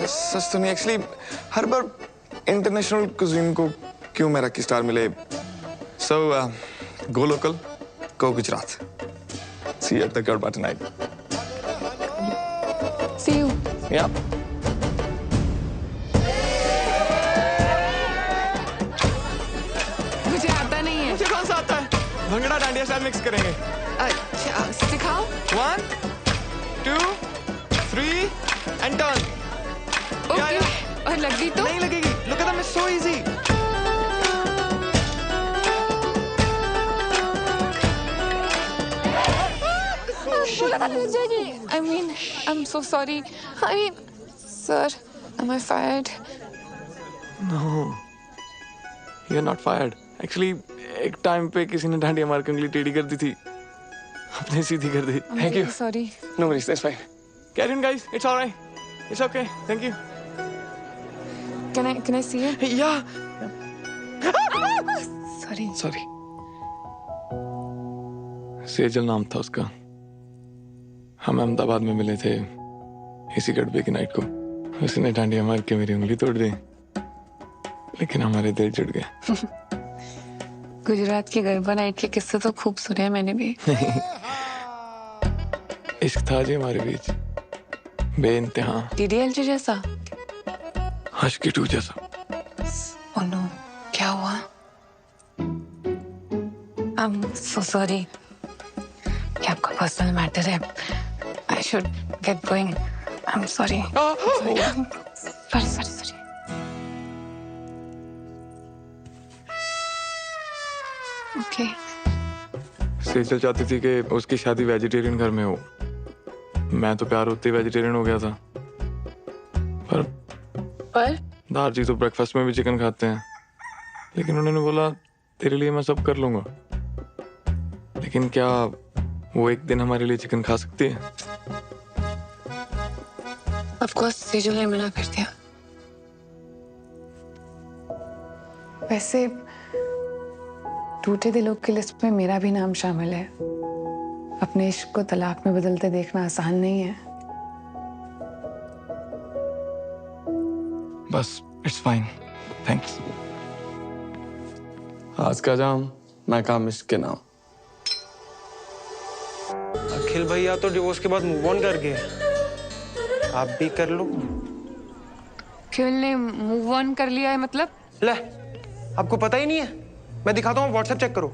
सच तो नहीं, एक्चुअली हर बार इंटरनेशनल कुजीन को क्यों मेराकी स्टार मिले। So go local, go Gujarat. See you at the garba tonight. See you. Yeah. मुझे आता नहीं है। मुझे कौन सा आता है? भंगड़ा डांडिया स्टाइल मिक्स करेंगे। अच्छा, सिखाओ। 1 2 3 एंड टर्न। ओके। और लग गई तो? नहीं लगेगी। Look at that, it's so easy. I mean, I'm so sorry. I mean, sir, am I fired? No, you're not fired. Actually, एक टाइम पे किसी ने डांडिया मार के उंगली टेढ़ी कर दी थी, अपने सीधी कर दी। I'm Thank you. really sorry. No worries, that's fine. Carry on, guys. It's all right. It's okay. Thank you. Can I see it? Yeah. Sorry. Sorry. Sejal नाम था उसका। हम अहमदाबाद में मिले थे इसी गड़बे की नाइट को। उसने डांडिया मार के मेरी उंगली तोड़ दी, लेकिन हमारे दिल जुड़ गए। गुजरात की गरबा नाइट के किस्से तो खूब सुने हैं मैंने भी। इश्क था जी हमारे बीच, बेइंतहा। DDLJ जैसा? आशिकी 2 जैसा। Oh no, क्या हुआ? I'm so sorry. ये आपका पर्सनल मैटर है। I should get going. I'm sorry. Sorry. Okay. Sejal चाहती थी कि उसकी शादी वेजिटेरियन घर में हो। मैं तो प्यार होते ही वेजिटेरियन हो गया था। पर दादाजी तो ब्रेकफास्ट में भी चिकन खाते हैं, लेकिन उन्होंने बोला तेरे लिए मैं सब कर लूंगा। लेकिन क्या वो एक दिन हमारे लिए चिकन खा सकती है? Of course, सेजल ने मना कर दिया। वैसे टूटे दिलों की लिस्ट में मेरा भी नाम शामिल है। अपने इश्क को तलाक में बदलते देखना आसान नहीं है। बस इट्स फाइन, थैंक्स। आज का जाम मैं काम इश्क के नाम। अखिल भैया तो डिवोर्स के बाद मूव ऑन कर गए, आप भी कर लो। अखिल ने मूव ऑन कर लिया है मतलब? ले, आपको पता ही नहीं है? मैं दिखाता हूँ, व्हाट्सएप चेक करो।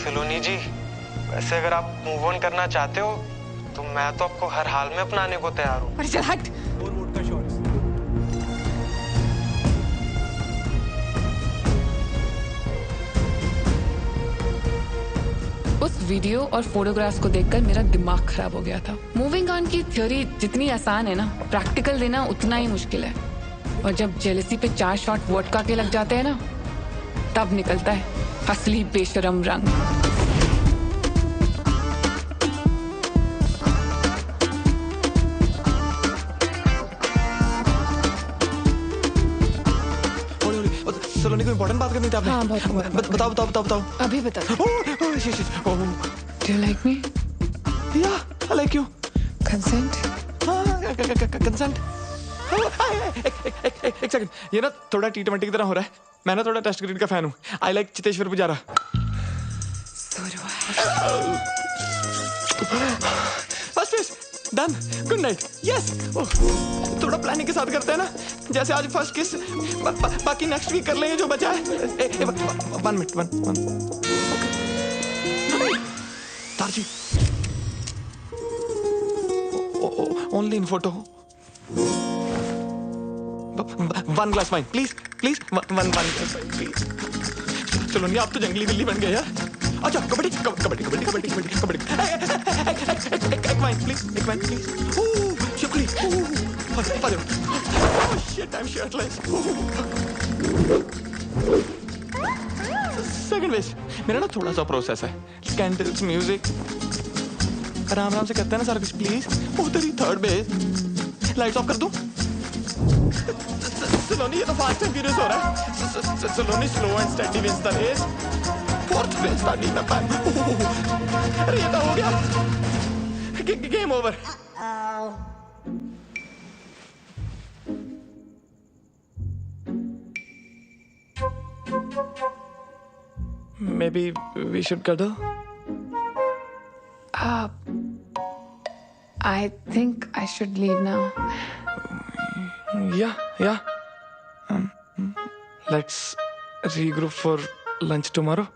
सलोनी जी, वैसे अगर आप मूव ऑन करना चाहते हो तो मैं तो आपको हर हाल में अपनाने को तैयार हूँ। अरे चल हट। उस वीडियो और फोटोग्राफ्स को देखकर मेरा दिमाग खराब हो गया था। मूविंग ऑन की थ्योरी जितनी आसान है ना, प्रैक्टिकल देना उतना ही मुश्किल है। और जब जेलसी पे 4 शॉट वोडका के लग जाते हैं ना, तब निकलता है असली बेशरम रंग। सलोनी को इम्पोर्टेंट बात करनी थी आपने। हाँ, बहुत बताओ। अभी बता। Do you like me? Yeah, I like you. Consent? Consent. एक सेकंड, ये ना थोड़ा T20 की तरह हो रहा है। मैं ना थोड़ा टेस्ट क्रिकेट का फैन हूँ। I like Cheteshwar Pujara. First किस, डन, गुड नाइट, यस। थोड़ा प्लानिंग के साथ करते हैं ना, जैसे आज फर्स्ट किस, बाकी नेक्स्ट वीक कर लेंगे जो बचा है। 1 मिनट, 1 तारजी, only in photo. 1 glass wine please, please, 1 glass wine please. चलो नहीं, आप तो जंगली बिल्ली बन गए यार। अच्छा, कबड्डी कबड्डी कबड्डी कबड्डी कबड्डी कबड्डी। एक वाइन प्लीज, एक wine please. Shivli, shit, I am shirtless. Second base मेरा ना थोड़ा सा प्रोसेस है। कैंडल्स, म्यूजिक, आराम आराम से करते हैं ना सारा कुछ प्लीज। उधर ही थर्ड बेस, लाइट्स ऑफ कर दूं? सलोनी, ये तो फास्ट एंड फ्यूरियस हो रहा है। Saloni, slow and steady wins the race. Fourth base starting में पैन। अरे ये तो हो गया, game over. Maybe we should cuddle? I think I should leave now. Yeah. Let's regroup for lunch tomorrow.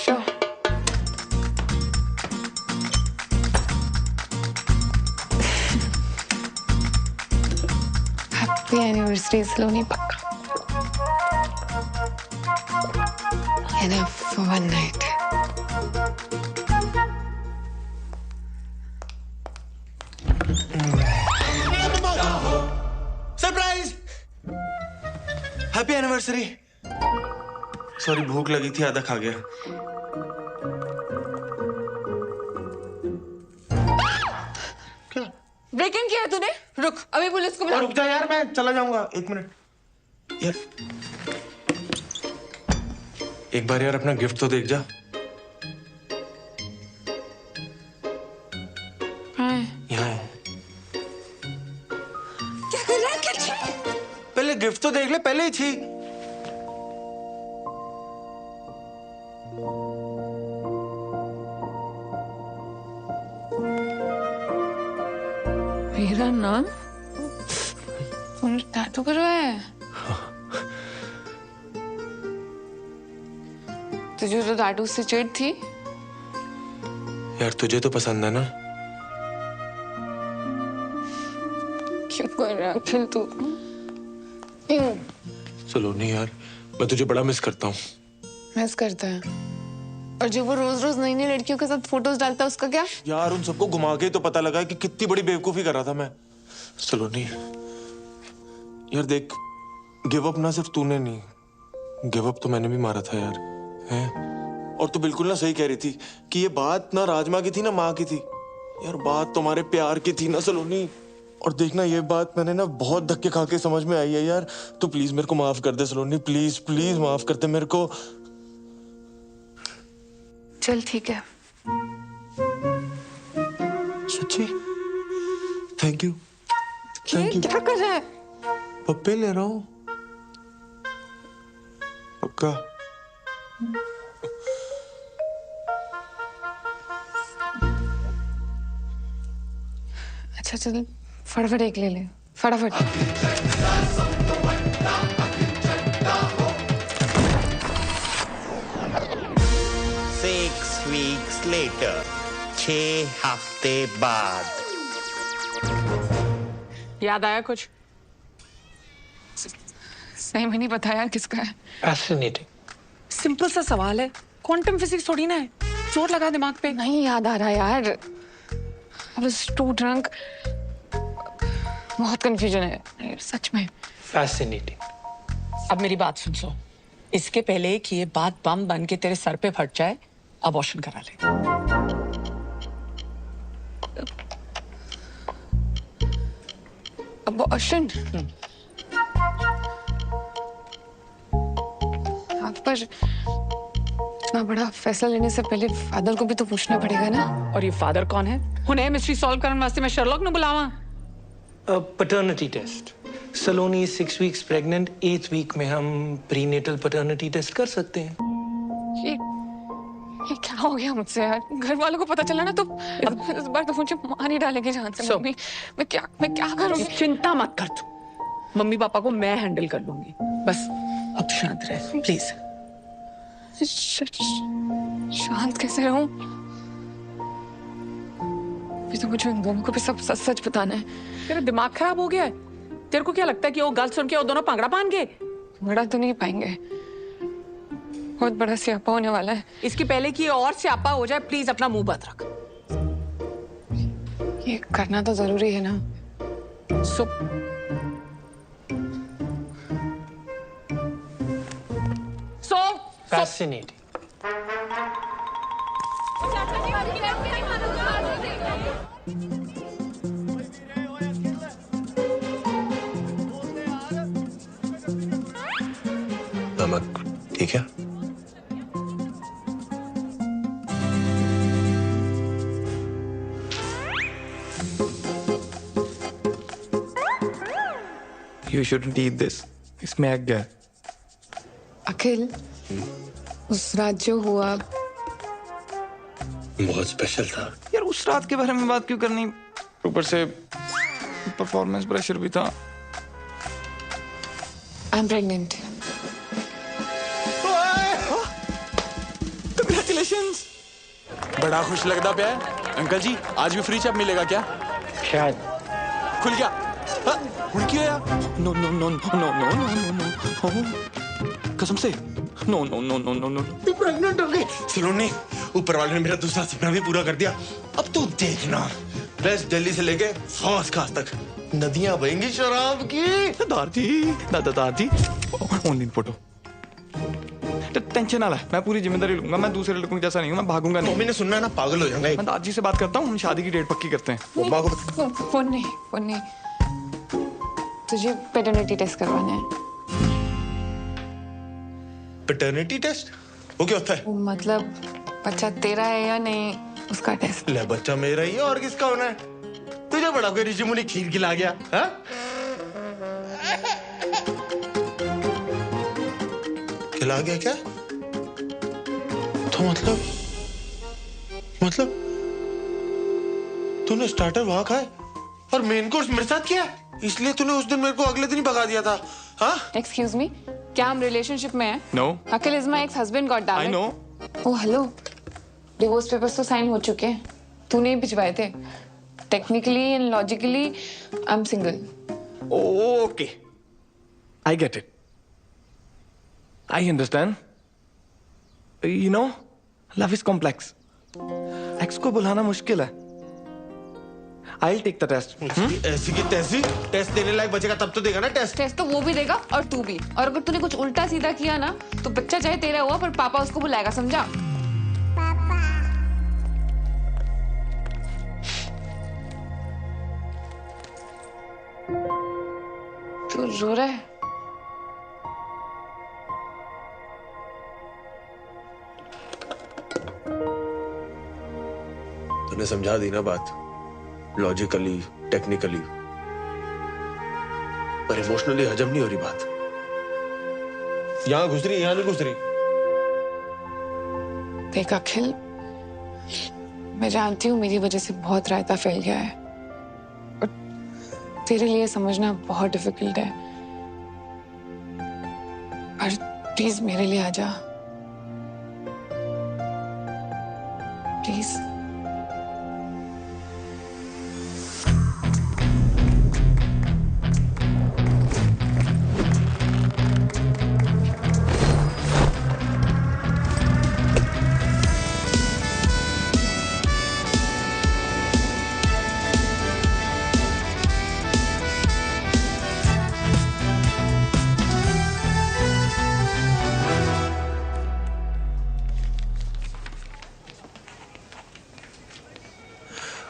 Sure. Happy anniversary, Saloni, pakka. Enough for one night. Surprise! Happy anniversary. Sorry, भूख लगी थी, आधा खा गया। Break in किया है तूने? रुक, अभी पुलिस को बुला। रुक जा यार, मैं चला जाऊंगा। 1 मिनट यार, एक बार यार अपना गिफ्ट तो देख जा। यहाँ है। क्या कर रहा है? पहले गिफ्ट तो देख ले, पहले ही छी। मेरा नाम टैटू करवाया है? तुझे तो टैटू से चिढ़ थी? यार तुझे तो पसंद है ना? क्यों कर रहा है अखिल तू? सलोनी यार, मैं तुझे बड़ा मिस करता हूँ। मिस करता है? और जो वो रोज रोज नई नई लड़कियों के साथ फोटोज डालता है उसका क्या? यार उन सबको घुमा के तो पता लगा कि कितनी बड़ी बेवकूफी कर रहा था मैं। सलोनी यार देख, गिव अप ना सिर्फ तूने नहीं, गिव अप तो मैंने भी मारा था यार, हैं? और तू बिल्कुल ना सही कह रही थी कि ये बात ना राजमा की थी ना माँ की थी। यार बात तुम्हारे प्यार की थी ना सलोनी। और देखना, ये बात मैंने ना बहुत धक्के खा के समझ में आई है यार। तू प्लीज मेरे को माफ कर दे सलोनी, प्लीज प्लीज माफ कर दे मेरे को। चल ठीक है। सच्ची? Thank you, thank you. क्या कर रहा है? पप्पे ले रहा हूँ, पक्का। अच्छा चल, फटाफट एक ले ले, फटाफट। 6 weeks later, 6 हफ्ते बाद। याद आया कुछ? सही में नहीं पता यार किसका है। Fascinating. सिंपल सा सवाल है, क्वांटम फिजिक्स थोड़ी ना है। चोट लगा दिमाग पे। नहीं याद आ रहा यार। I was too drunk. बहुत कंफ्यूजन है सच में। Fascinating. अब मेरी बात सुन। इसके पहले कि ये बात बम बन के तेरे सर पे फट जाए, अबॉर्शन करा ले। अबॉर्शन? हाँ, पर इतना बड़ा फैसला लेने से पहले फादर को भी तो पूछना पड़ेगा ना। और ये फादर कौन है? हुने मिस्ट्री सॉल्व करने वास्ते मैं शर्लॉक ने बुलावा। Paternity test. Saloni 6 weeks pregnant, 8th week में हम प्रीनेटल पैटर्निटी टेस्ट कर सकते हैं। ये क्या हो गया मुझसे यार? घर वालों को पता चला ना तो इस बार तो मुझे मार नहीं डालेंगे जान से। मम्मी मैं क्या करूँगी? चिंता मत कर तू, मम्मी पापा को मैं हैंडल कर लूंगी। बस अब शांत रह प्लीज। शांत कैसे रहूं? अभी तो मुझे उन दोनों को भी सब सच सच बताना है। तेरा दिमाग खराब हो गया है? तेरे को क्या लगता है कि वो गल सुन के वो दोनों पांगड़ा पान गए? बड़ा तो नहीं पाएंगे, बहुत बड़ा स्यापा होने वाला है। इसकी पहले कि और स्यापा हो जाए प्लीज अपना मुंह बंद रख। ये करना तो जरूरी है ना। Fascinating. नमक ठीक है? You shouldn't eat this. इसमें एग है। अखिल, उस रात जो हुआ बहुत स्पेशल था यार। उस रात के बारे में बात क्यों करनी? ऊपर से परफॉर्मेंस प्रेशर भी था। I am pregnant. Congratulations! बड़ा खुश लगता पे अंकल जी, आज भी फ्री चैप मिलेगा क्या? शायद। खुल गया? खुल गया? No no no no no no no no, कसम से no no no no no no. तू प्रेग्नेंट हो गई। सलोनी, ऊपर वाले ने मेरा दूसरा सपना भी पूरा कर दिया। अब तू देखना, वेस्ट दिल्ली से लेके फर्स्ट क्लास तक नदियां बहेंगी शराब की। दादाजी ऑनलाइन फोटो। टेंशन ना ले, मैं पूरी जिम्मेदारी लूंगा। मैं दूसरे लड़कों जैसा नहीं हूँ, मैं भागूंगा नहीं। मम्मी ने सुनना है ना, पागल हो जाऊंगा। मैं दादी से बात करता हूँ, हम शादी की डेट पक्की करते हैं। मम्मा को फोन नहीं। तुझे पैटर्निटी टेस्ट करवाना है। Paternity test? वो क्या होता है? वो मतलब बच्चा तेरा है या नहीं उसका टेस्ट। ले, बच्चा मेरा ही है और किसका होना है? तुझे बड़ा कोई ऋषि मुनि खीर खिला गया? हाँ? खिला गया क्या? तो मतलब तूने स्टार्टर वहां खाया और मेन कोर्स मेरे साथ किया, इसलिए तूने उस दिन मेरे को अगले दिन ही भगा दिया था। हाँ? एक्सक्यूज मी, क्या हम रिलेशनशिप में हैं? No. Akhil is my ex husband, god damn it. I know. Oh hello, divorce papers तो साइन हो चुके हैं, तूने ही भिजवाए थे। Technically and logically I am single. Okay, I get it, I understand. You know, love is complex. Ex को बुलाना मुश्किल है। I'll take the test. ऐसी की तैसी टेस्ट देने लायक बचेगा तब तो देगा ना टेस्ट। टेस्ट तो वो भी देगा और तू भी। और अगर तूने कुछ उल्टा सीधा किया ना तो बच्चा चाहे तेरा हुआ पर पापा उसको बुलाएगा, समझा? तू रो रहा है? तूने समझा दी ना बात, लॉजिकली टेक्निकली, पर इमोशनली हजम नहीं हो रही बात। यहां घुस रही, यहां नहीं घुस रही। देख अखिल, मैं जानती हूँ मेरी वजह से बहुत रायता फैल गया है और तेरे लिए समझना बहुत डिफिकल्ट है, पर प्लीज मेरे लिए आ जा, प्लीज।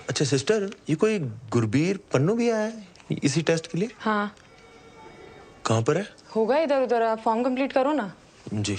अच्छा सिस्टर, ये कोई गुरबीर पन्नू भी आया है इसी टेस्ट के लिए? हाँ। कहाँ पर है? होगा इधर उधर, आप फॉर्म कंप्लीट करो ना। जी।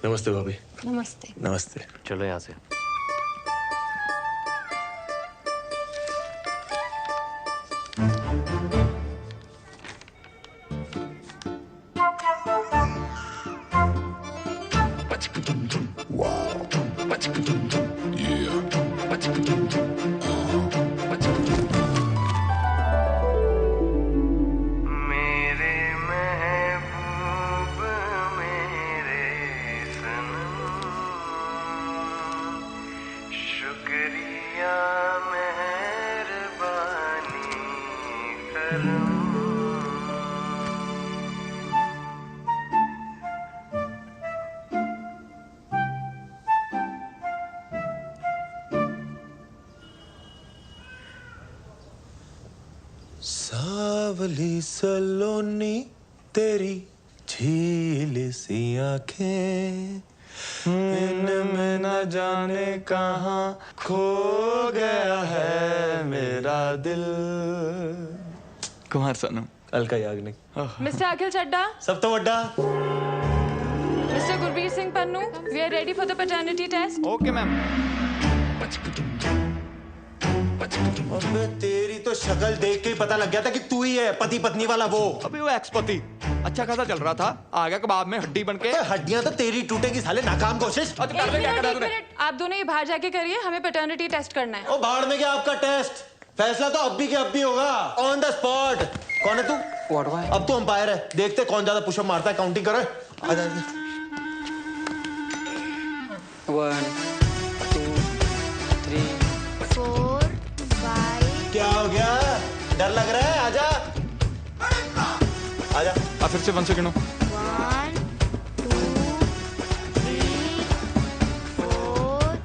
नमस्ते भाभी। नमस्ते। नमस्ते। चलो यहाँ से। सावली सलोनी तेरी झील सी आंखें, इनमें न जाने कहाँ खो गया है मेरा दिल। कुमार सानू कल का याद नहीं। मिस्टर अखिल चड्डा, सब तो वड्डा। Mister Gurbir Singh Pannu, we are ready for the paternity test. Okay ma'am. अबे तेरी तो शक्ल देख के ही पता लग गया था कि तू ही है पति पत्नी वाला वो। अभी वो एक्स पति अच्छा खासा चल रहा था, आ गया कबाब में हड्डी बनके। हड्डियां तो तेरी टूटेगी साले, नाकाम कोशिश। एक मिनट, आप दोनों ये बाहर जाके करिए, हमें पैटर्निटी टेस्ट करना है। ओ बाहर में क्या आपका टेस्ट? फैसला तो अब भी के अब भी होगा, ऑन द स्पॉट। कौन है तू? अब तू अंपायर है, देखते कौन ज्यादा पुशअप मारता है, काउंटिंग करो। आजा 1 2 3 4 5। क्या हो गया? डर लग रहा है? आजा आजा। फिर से 1 से गिनो। 1 2 3 4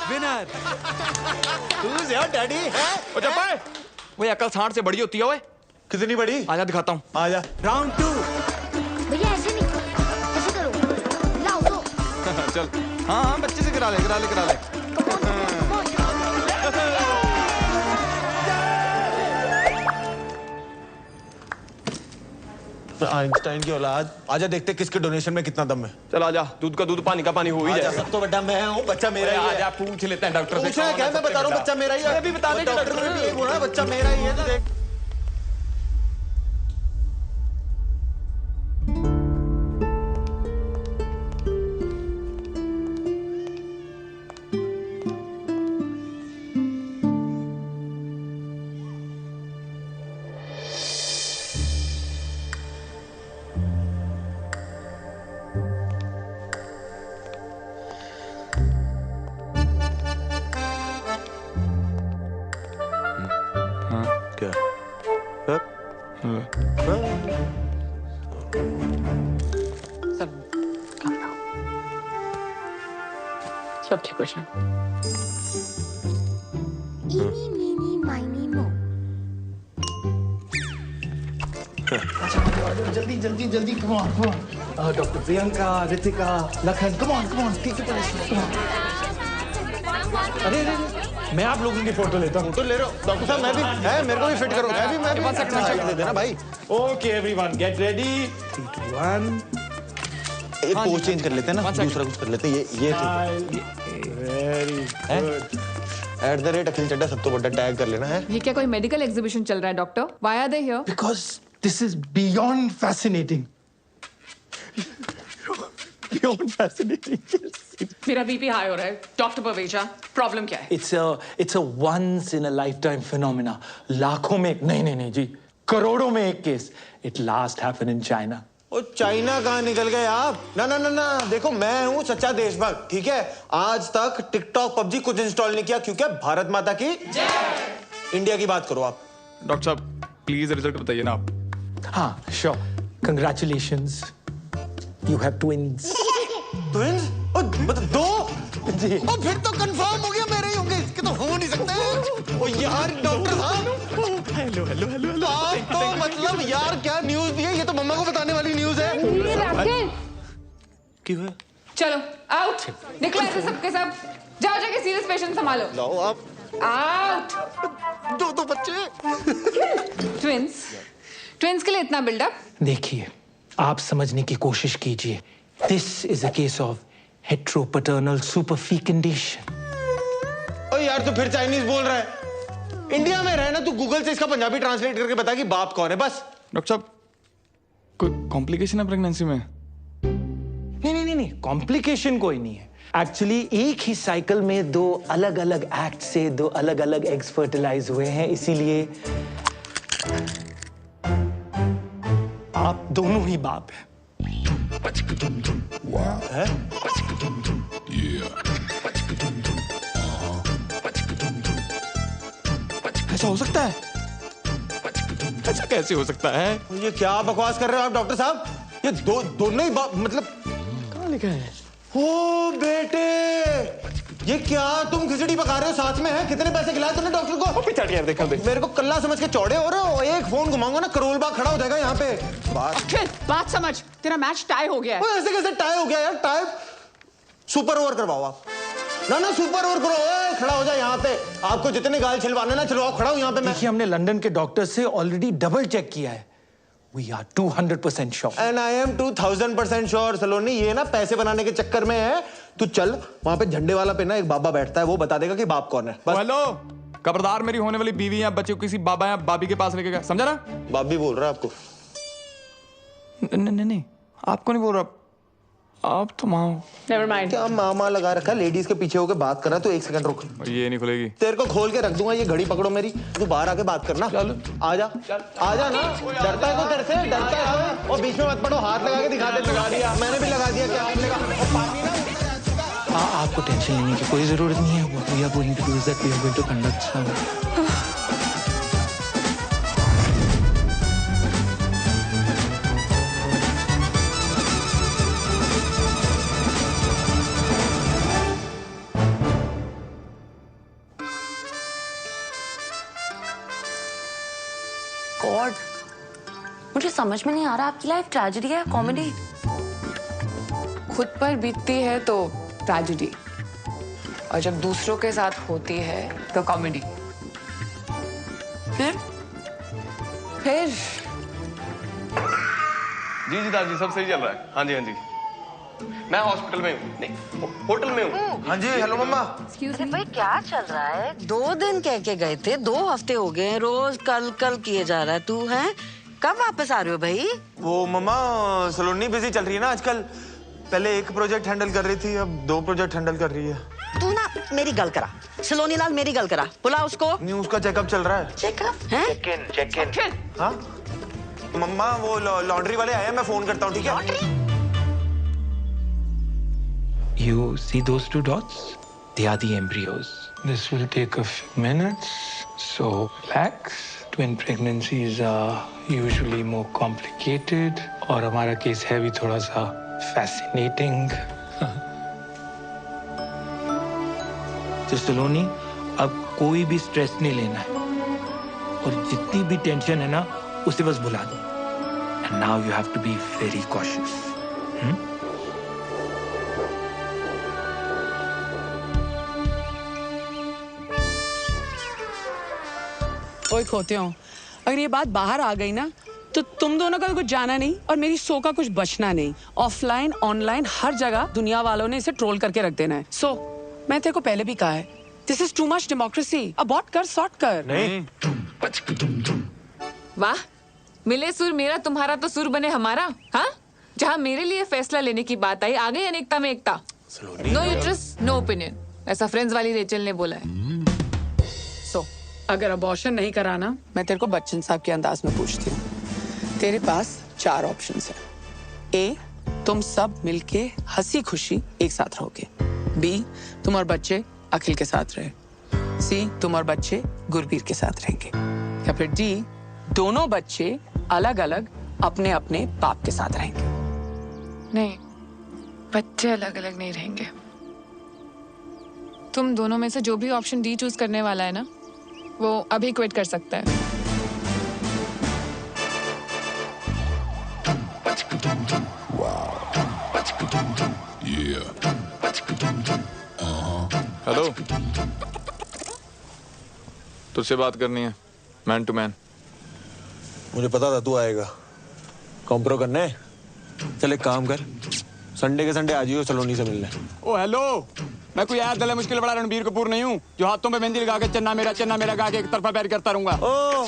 विनर। तू यार डैडी है? ओ चप्पा, वो अकल सांड से बड़ी होती है। ओए कितनी बड़ी? आजा दिखाता हूँ। आजा। राउंड 2। भैया ऐसे नहीं, ऐसे करो, लाओ दो। चल हाँ हाँ बच्चे से करा ले। आइंस्टाइन की औलाद। आजा देखते किसके डोनेशन में कितना दम है। चल आजा, दूध का दूध पानी का पानी हो ही जाएगा। सब तो बड़ा मैं हूँ, बच्चा मेरा ही है। आजा पूछ लेते हैं डॉक्टर से। पूछना क्या? मैं बता रहा हूँ बच्चा मेरा ही है। अभी बता दे डॉक्टर ने भी यही बोला, बच्चा मेरा ही है। तो देख क्या? सब ठीक हो जाए। इनी मीनी माइनी मो। जल्दी come on doctor Priyanka, Ritika, Lakhan, come on ठीक है। अरे मैं आप लोगों की फोटो लेता हूँ। फोटो ले रहे हो? डॉक्टर साहब मैं भी है, मेरे को भी फिट करो। मैं भी दे देना भाई। Okay everyone get ready. 3 2 1। एक पोज चेंज कर लेते हैं ना, दूसरा कुछ कर लेते हैं। ये वेरी गुड। @ अखिल चड्डा सब तो बड़ा टैग कर लेना है। ये क्या कोई मेडिकल एग्जीबिशन चल रहा है doctor? Why are they here? Because this is beyond fascinating. Beyond fascinating. मेरा बीपी हाई हो रहा है डॉक्टर पवेजा, प्रॉब्लम क्या है? It's a once in a lifetime phenomena. लाखों में एक नहीं जी, करोड़ों में एक case. It last happen in China ओ चाइना कहाँ निकल गए आप? ना ना ना ना, देखो मैं हूँ सच्चा देशभक्त, ठीक है? आज तक टिकटॉक पबजी कुछ इंस्टॉल नहीं किया क्योंकि भारत माता की जय। इंडिया की बात करो आप। डॉक्टर साहब प्लीज रिजल्ट बताइए ना आप। हाँ sure, congratulations, you have twins. Twins? दो? जी। और फिर तो कंफर्म हो गया मेरे ही होंगे, इसके तो हो नहीं सकते। ओ यार डॉक्टर साहब, हेलो हेलो हेलो हेलो। आप तो मतलब यार क्या न्यूज़ दी है, ये तो मम्मा को बताने वाली न्यूज़ है। क्यों है? चलो आउट, निकलो ऐसे सबके सब, जाओ जाके सीरियस पेशेंट संभालो। लाओ आप। आउट। दो बच्चे। ट्विंस के लिए इतना बिल्डअप? देखिए, आप समझने की कोशिश कीजिए। This is a case of heteropaternal superfecundation. ओ यार तू फिर चाइनीज बोल रहा है। इंडिया में रहे ना, तू गूगल से इसका पंजाबी ट्रांसलेट करके बता कि बाप कौन है बस। डॉक्टर साहब कोई कॉम्प्लिकेशन है प्रेगनेंसी में? नहीं, कॉम्प्लिकेशन कोई नहीं है। एक्चुअली एक ही साइकिल में दो अलग अलग एक्ट से दो अलग अलग एग्स फर्टिलाइज हुए हैं, इसीलिए आप दोनों ही बाप हैं। ऐसा हो सकता है? ऐसा कैसे हो सकता है? ये क्या बकवास कर रहे हो आप डॉक्टर साहब? ये दोनों ही मतलब कहाँ लिखा है? ओ बेटे, ये क्या तुम खिचड़ी पका रहे हो साथ में है? कितने पैसे खिलाए तुमने डॉक्टर को? पिछाड़ यार देखा देख। मेरे को कल्ला समझ के चौड़े हो रहे हो। एक फोन घुमाऊंगा ना करोल बाग खड़ा हो जाएगा यहाँ पे। बात समझ, तेरा मैच टाई हो गया है। ऐसे कैसे टाई हो गया यार? टाई सुपर ओवर करवाओ आप। ना सुपर ओवर करो, खड़ा हो जाए यहाँ पे। आपको जितने गाल छिलवाने ना छिलवाओ, खड़ा हूँ यहाँ पे मैं। देखिए, हमने लंदन के डॉक्टर से ऑलरेडी डबल चेक किया है। We are 200% sure. And I am 2000% sure सलोनी। ये ना पैसे बनाने के चक्कर में है। तू चल वहाँ पे झंडे वाला पे ना एक बाबा बैठता है, वो बता देगा कि बाप कौन है। हेलो, खबरदार मेरी होने वाली बीवी या बच्चे को किसी बाबा या बाबी के पास लेके गया, समझा ना? बाप भी बोल रहा है आपको? नहीं, आपको नहीं बोल रहा, आप तो माँ हो। Never mind. क्या मामा लगा रखा है? लेडीज के पीछे होके बात कर रहा है। तू एक सेकंड रुक। ये नहीं खुलेगी। तेरे को खोल के रख दूंगा, ये घड़ी पकड़ो मेरी। तू बाहर आके बात करना। चल आजा ना। डरता है तो तेरे से? डरता है? और बीच में मत पड़ो, हाथ लगा के दिखा दे। लगा दिया मैंने भी, लगा दिया। क्या आपने कहा? आपको टेंशन लेने की कोई जरूरत नहीं है। What we are going to do is that we are going to conduct some God, मुझे समझ में नहीं आ रहा आपकी लाइफ ट्रेजेडी है कॉमेडी? खुद पर बीतती है तो ट्रेजेडी, और जब दूसरों के साथ होती है तो कॉमेडी। फिर जी दादी सब सही चल रहा है। हाँ जी मैं हॉस्पिटल में हूँ, नहीं होटल में हूँ। हाँ जी हेलो मम्मा। अरे भाई क्या चल रहा है? 2 दिन कह के गए थे, 2 हफ्ते हो गए, रोज कल किए जा रहा है। तू है कब वापस आ रहे हो भाई? वो मम्मा सलोनी बिजी चल रही है ना आजकल। पहले एक प्रोजेक्ट हैंडल कर रही थी, अब 2 प्रोजेक्ट हैंडल कर रही है। तू ना मेरी गल करा, सलोनी लाल मेरी गल करा, बुला उसको। नहीं उसका चेकअप चल रहा है। चेकअप है? Check in. हाँ मम्मा वो लॉन्ड्री वाले आए, मैं फोन करता हूँ, ठीक है? You see those 2 dots? They are the embryos. This will take a few minutes, so relax. Twin pregnancies are usually more complicated, और हमारा केस है भी थोड़ा सा fascinating. तो सलोनी, अब कोई भी स्ट्रेस नहीं लेना है, और जितनी भी टेंशन है ना उसे बस भुला दो। And now you have to be very cautious. ओए खोते हो, अगर ये बात बाहर आ गई ना तो तुम दोनों का कुछ जाना नहीं और मेरी सो का कुछ बचना नहीं। ऑफलाइन ऑनलाइन हर जगह दुनिया वालों ने इसे ट्रोल करके रख देना है। सो मैं तेरे को पहले भी कहा है, this is too much democracy. Abort कर, सॉर्ट कर। नहीं। वाह, मिले सुर मेरा तुम्हारा तो सुर बने हमारा। हाँ, जहाँ मेरे लिए फैसला लेने की बात आई, आ गई अनेकता में एकता। नो यूट्रस नो ओपिनियन, ऐसा फ्रेंड्स वाली रेचल ने बोला है। अगर अबॉर्शन नहीं कराना, मैं तेरे को बच्चन साहब के अंदाज में पूछती हूँ। तेरे पास 4 ऑप्शंस हैं। ए, तुम सब मिलके हंसी खुशी एक साथ रहोगे। बी, तुम और बच्चे अखिल के साथ रहे। सी, तुम और बच्चे गुरबीर के साथ रहेंगे। या फिर डी, दोनों बच्चे अलग अलग अपने अपने बाप के साथ रहेंगे। नहीं, बच्चे अलग अलग नहीं रहेंगे। तुम दोनों में से जो भी ऑप्शन डी चूज करने वाला है ना, वो अभी क्विट कर सकता है। हेलो, तुझसे बात करनी है, मैन टू मैन। मुझे पता था तू आएगा। कॉम्प्रो करना है? चल एक काम कर, संडे के संडे आ जाइयो सलोनी से मिलने। ओ हेलो, मैं कोई यार गले मुश्किल बड़ा रणबीर कपूर नहीं हूँ जो हाथों पे मेहंदी लगा के चन्ना मेरा गा के एक तरफा पैर करता रहूंगा। ओ,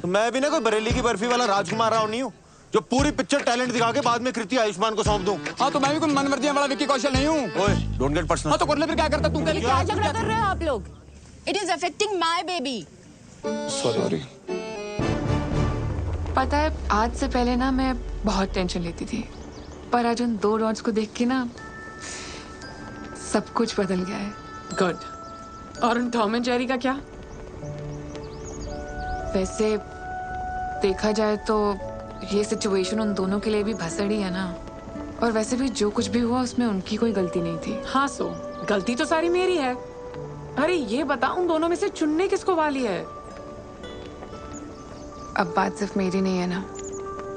तो मैं भी ना कोई बरेली की बर्फी वाला राजकुमार राव नहीं हूँ जो पूरी पिक्चर टैलेंट दिखा के बाद में कृति आयुष्मान को सौंप दूं। हाँ, तो मैं भी कोई मनमर्जी वाला विक्की कौशल नहीं हूँ। ओए, डोंट गेट पर्सनल। हाँ, तो कर ले फिर, क्या करता तू? क्या झगड़ा कर रहे हो आप लोग? It is affecting my baby. Sorry. पता है, आज से पहले ना मैं बहुत टेंशन लेती थी, पर आज उन 2 डॉट्स को देख के ना सब कुछ बदल गया है। गुड। और उन टॉम एंड जेरी का क्या? वैसे देखा जाए तो ये सिचुएशन उन दोनों के लिए भी भसड़ी है ना। और वैसे भी जो कुछ भी हुआ उसमें उनकी कोई गलती नहीं थी। हाँ, सो गलती तो सारी मेरी है। अरे ये बता, उन दोनों में से चुनने किसको वाली है? अब बात सिर्फ मेरी नहीं है ना,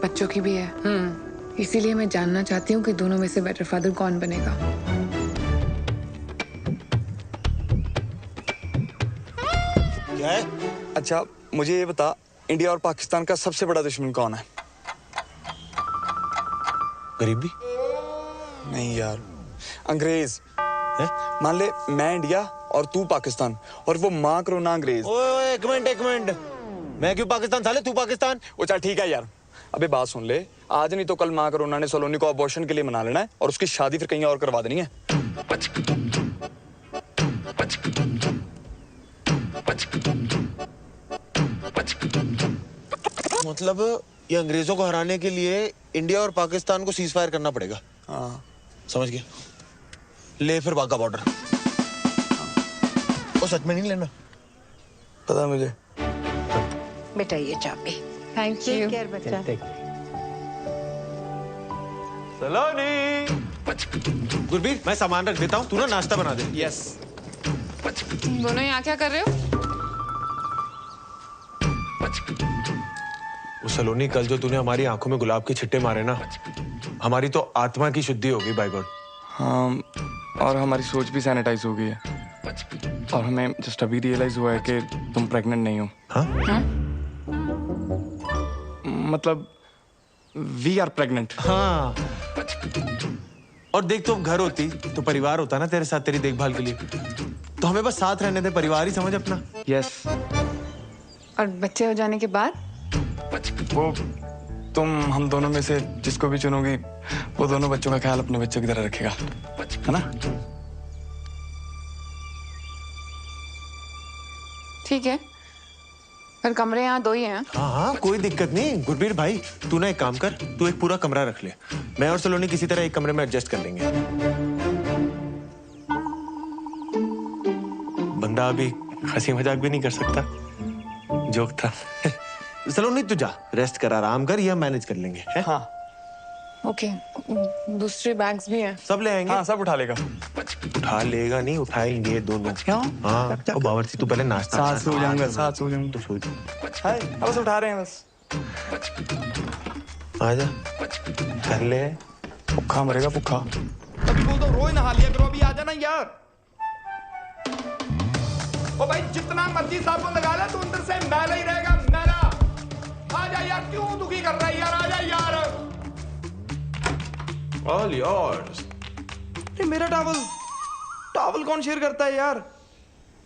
बच्चों की भी है। इसीलिए मैं जानना चाहती हूँ कि दोनों में से बेटर फादर कौन बनेगा। क्या है? अच्छा, मुझे ये बता, इंडिया और पाकिस्तान का सबसे बड़ा दुश्मन कौन है? गरीबी? नहीं यार, अंग्रेज। मान ले मैं इंडिया और तू पाकिस्तान, और वो माँ कोरोना अंग्रेज। ओए, एक मिनट। मैं क्यों पाकिस्तान साले, तू पाकिस्तान? ओ चल ठीक है यार। अबे बात सुन ले, आज नहीं तो कल माँ कोरोना ने सलोनी को अबॉर्शन के लिए मना लेना है और उसकी शादी फिर कहीं और करवा देनी है। मतलब ये अंग्रेजों को हराने के लिए इंडिया और पाकिस्तान को सीज फायर करना पड़ेगा। हाँ, समझ गया। ले फिर वाघा बॉर्डर। वो सच में नहीं लेना? पता है मुझे। बेटा ये चाबी। Thank you. टेक केयर बच्चा। सलोनी। गुरबीर, मैं सामान रख देता हूँ, तू ना नाश्ता बना दे। यस। तुम दोनों यहाँ क्या कर रहे हो? वो सलोनी, कल जो तूने हमारी आंखों में गुलाब के छिट्टे मारे ना, हमारी तो आत्मा की शुद्धि होगी बाय गॉड। हाँ, और हमारी सोच भी सैनिटाइज हो गई है। और हमें जस्ट अभी रियलाइज हुआ है कि तुम प्रेग्नेंट नहीं हो। हाँ? मतलब वी आर प्रेग्नेंट। हाँ। और देख, तो घर होती तो परिवार होता ना तेरे साथ, तेरी देखभाल के लिए। तो हमें बस साथ रहने दे, परिवार ही समझ अपना। यस। और बच्चे हो जाने के बाद? वो तुम हम दोनों में से जिसको भी चुनोगी, वो दोनों बच्चों का ख्याल अपने बच्चों की तरह रखेगा, है ना? ठीक है, पर कमरे यहाँ 2 ही हैं। हाँ, कोई दिक्कत नहीं। गुरबीर भाई, तू ना एक काम कर, तू एक पूरा कमरा रख ले। मैं और सलोनी किसी तरह एक कमरे में एडजस्ट कर लेंगे। बंदा अभी हंसी मजाक भी नहीं कर सकता, जोक था। सलोनी तू जा, रेस्ट कर, आराम कर, ये हम मैनेज कर लेंगे। है? हाँ। ओके, दूसरे बैग्स भी हैं। सब ले आएंगे। हाँ, सब उठा लेगा। उठा लेगा नहीं, उठाएंगे दोनों। क्यों? हाँ, तो बावर्ची तू पहले नाश्ता। साथ सो जाऊंगा, साथ सो जाऊंगा। तो सो जा। हाय, बस उठा रहे हैं बस। आजा, कर ले। भूखा मरेगा, भूखा। अभी बोल दो, रोज नहा लिया करो, अभी आ जाना यार। ओ भाई, जितना मर्जी साबुन लगा ले, तू अंदर से मैला ही रहेगा, मैला। आजा यार, क्यों दुखी कर रहा है यार? आजा यार। All yours. ये मेरा टॉवल कौन शेयर करता है यार?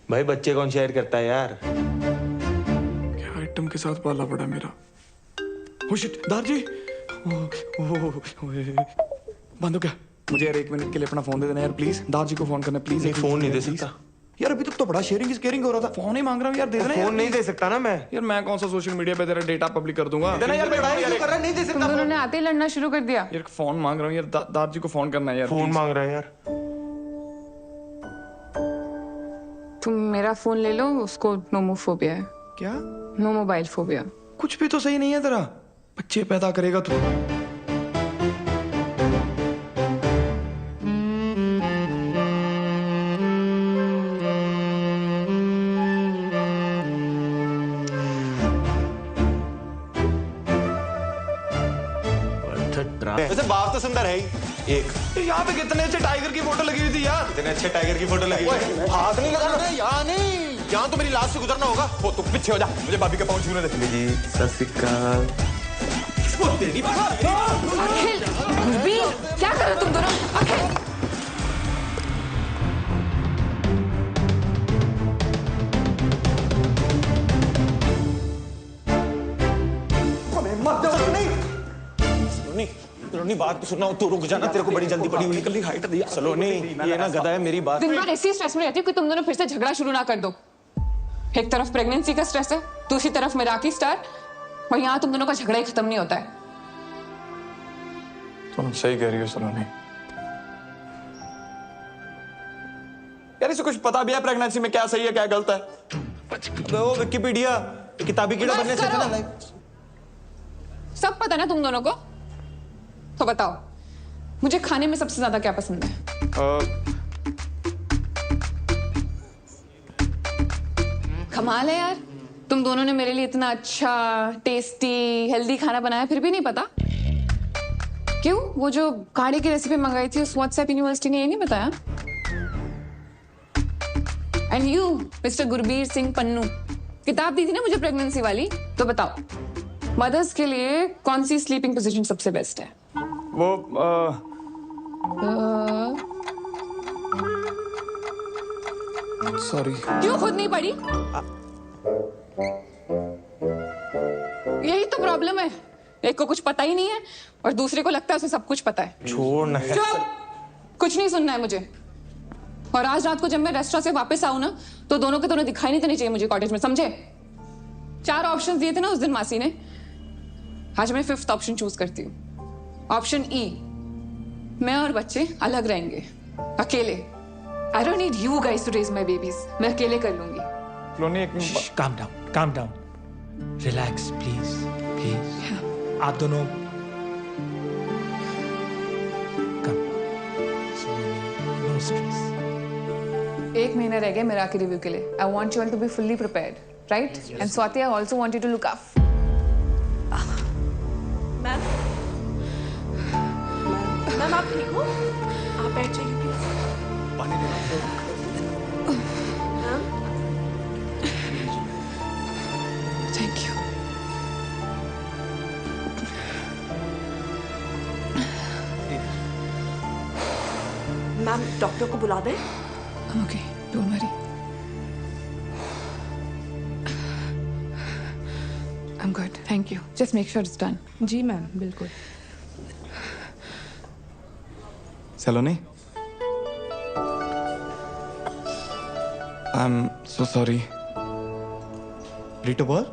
भाई, बच्चे कौन शेयर करता है यार? क्या आइटम के साथ पाला पड़ा मेरा। ओ शिट, दारजी। बंद हो क्या? मुझे यार 1 मिनट के लिए अपना फोन दे देना यार प्लीज। दारजी को फोन करना प्लीज। फोन नहीं दे सकता यार। अभी तो तो बड़ा शेयरिंग इज केयरिंग हो रहा था। फोन ही मांग रहा हूँ यार, दे देना। फोन नहीं दे सकता ना मैं। यार मैं कौन सा सोशल मीडिया पे तेरा डेटा पब्लिक कर दूंगा। देना यार, लड़ाई क्यों कर रहा है? नहीं दे सकता। तुम दोनों ने आते ही लड़ना शुरू कर दिया। यार फोन मांग रहा हूँ यार, दादाजी को फोन करना है यार। फोन मांग रहा है यार। तुम मेरा फोन ले लो, उसको नोमोफोबिया है। क्या? No mobile phobia. कुछ भी तो सही नहीं है तेरा। बच्चे पैदा करेगा तू। वैसे बाप तो सुंदर है ही। एक यहाँ पे कितने अच्छे टाइगर की फोटो लगी हुई थी यार। कितने अच्छे टाइगर की फोटो लगी हुई। हाथ नहीं लगाना यहाँ नहीं, यहाँ तो मेरी लाश से गुजरना होगा। वो तो पीछे हो जा, मुझे भाभी का पाँव छूने दे। जी सत श्री अकाल। अखिल, गुरबीर, क्या कर रहे हो तुम दोनों? अखिल सलोनी बात तो सुनना, तू रुक जाना, तेरे को बड़ी जल्दी पड़ी हुई निकली हाइट दिया। सलोनी ये ना गधा है, मेरी बात। दिन भर ऐसी स्ट्रेस में रहती हूँ कि तुम दोनों फिर से झगड़ा शुरू ना कर दो। एक तरफ प्रेगनेंसी का स्ट्रेस है, दूसरी तरफ मिराकी स्टार, और यहाँ तुम दोनों का झगड़ा ही खत्म नहीं होता है। तुम सही कह रही हो सलोनी। यार इसे कुछ पता भी है प्रेगनेंसी में क्या सही है क्या गलत है? वो विकिपीडिया किताबी कीड़ा बनने से ना लाइक सब पता ना तुम दोनों को। तो बताओ, मुझे खाने में सबसे ज्यादा क्या पसंद है? कमाल है यार, तुम दोनों ने मेरे लिए इतना अच्छा टेस्टी हेल्दी खाना बनाया फिर भी नहीं पता। क्यों? वो जो काढ़े की रेसिपी मंगाई थी उस व्हाट्सएप यूनिवर्सिटी ने ये नहीं बताया? And you mister Gurbir Singh Pannu, किताब दी थी ना मुझे प्रेगनेंसी वाली, तो बताओ मदर्स के लिए कौन सी स्लीपिंग पोजीशन सबसे बेस्ट है? वो सॉरी। क्यों खुद नहीं पढ़ी? यही तो प्रॉब्लम है, एक को कुछ पता ही नहीं है और दूसरे को लगता है उसे सब कुछ पता है। छोड़ ना। चुप, कुछ नहीं सुनना है मुझे। और आज रात को जब मैं रेस्टोरेंट से वापस आऊं ना, तो दोनों के दोनों दिखाई नहीं देने चाहिए मुझे कॉटेज में, समझे? 4 ऑप्शंस दिए थे ना उस दिन मासी ने, आज मैं 5th ऑप्शन चूज करती हूँ। ऑप्शन ई, मैं और बच्चे अलग रहेंगे, अकेले। I don't need you guys to raise my babies, मैं अकेले कर लूंगी। Calm down, calm down, relax please, please. आप दोनों नो स्ट्रेस। 1 महीना रह गया मेरा रिव्यू के लिए। I want you all to be fully prepared, right? And Swati, I also want you to look up. Ma'am, ma'am आप ठीक हो? आप बैठ जाइए प्लीज। पानी दे दो। Ma'am, thank you. Ma'am doctor को बुला दें? Okay, don't worry. I am good, thank you. Just make sure it's done. जी मैम, बिल्कुल। Saloni, I am so sorry. रिटो बोल।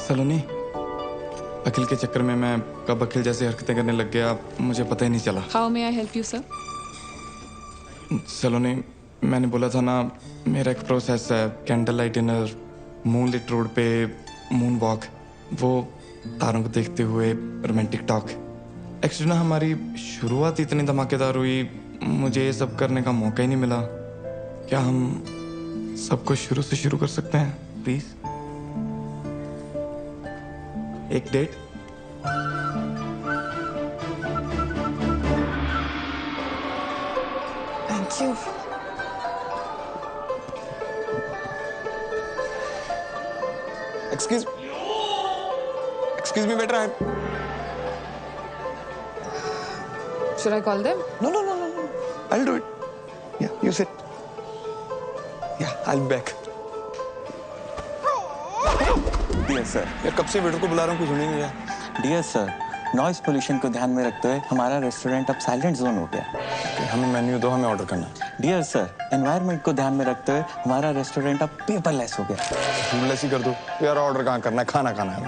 सलोनी, अखिल के चक्कर में मैं कब अखिल जैसी हरकतें करने लग गया मुझे पता ही नहीं चला। How may I help you sir? Saloni, मैंने बोला था ना, मेरा एक प्रोसेस है, candle light dinner, moonlit road पे मून वॉक, वो तारों को देखते हुए रोमांटिक टॉक। एक्चुअली ना हमारी शुरुआत इतनी धमाकेदार हुई, मुझे ये सब करने का मौका ही नहीं मिला। क्या हम सब कुछ शुरू से शुरू कर सकते हैं प्लीज? एक date? Thank you. Excuse me, waiter. Should I call them? No. I'll do it. Yeah, you sit. Yeah, I'll be back. Dear sir, यार कब से वेटर को बुला रहा हूँ, कुछ सुन ही नहीं रहा। डियर सर, नॉइज पोल्यूशन को ध्यान में रखते हुए हमारा रेस्टोरेंट अब साइलेंट जोन हो गया। हमें मेन्यू दो, हमें ऑर्डर करना है। डियर सर, एनवायरनमेंट को ध्यान में रखते हुए हमारा रेस्टोरेंट अब पेपरलेस हो गया। पेपरलेस ही कर दो यार, ऑर्डर कहाँ करना है, खाना खाना है।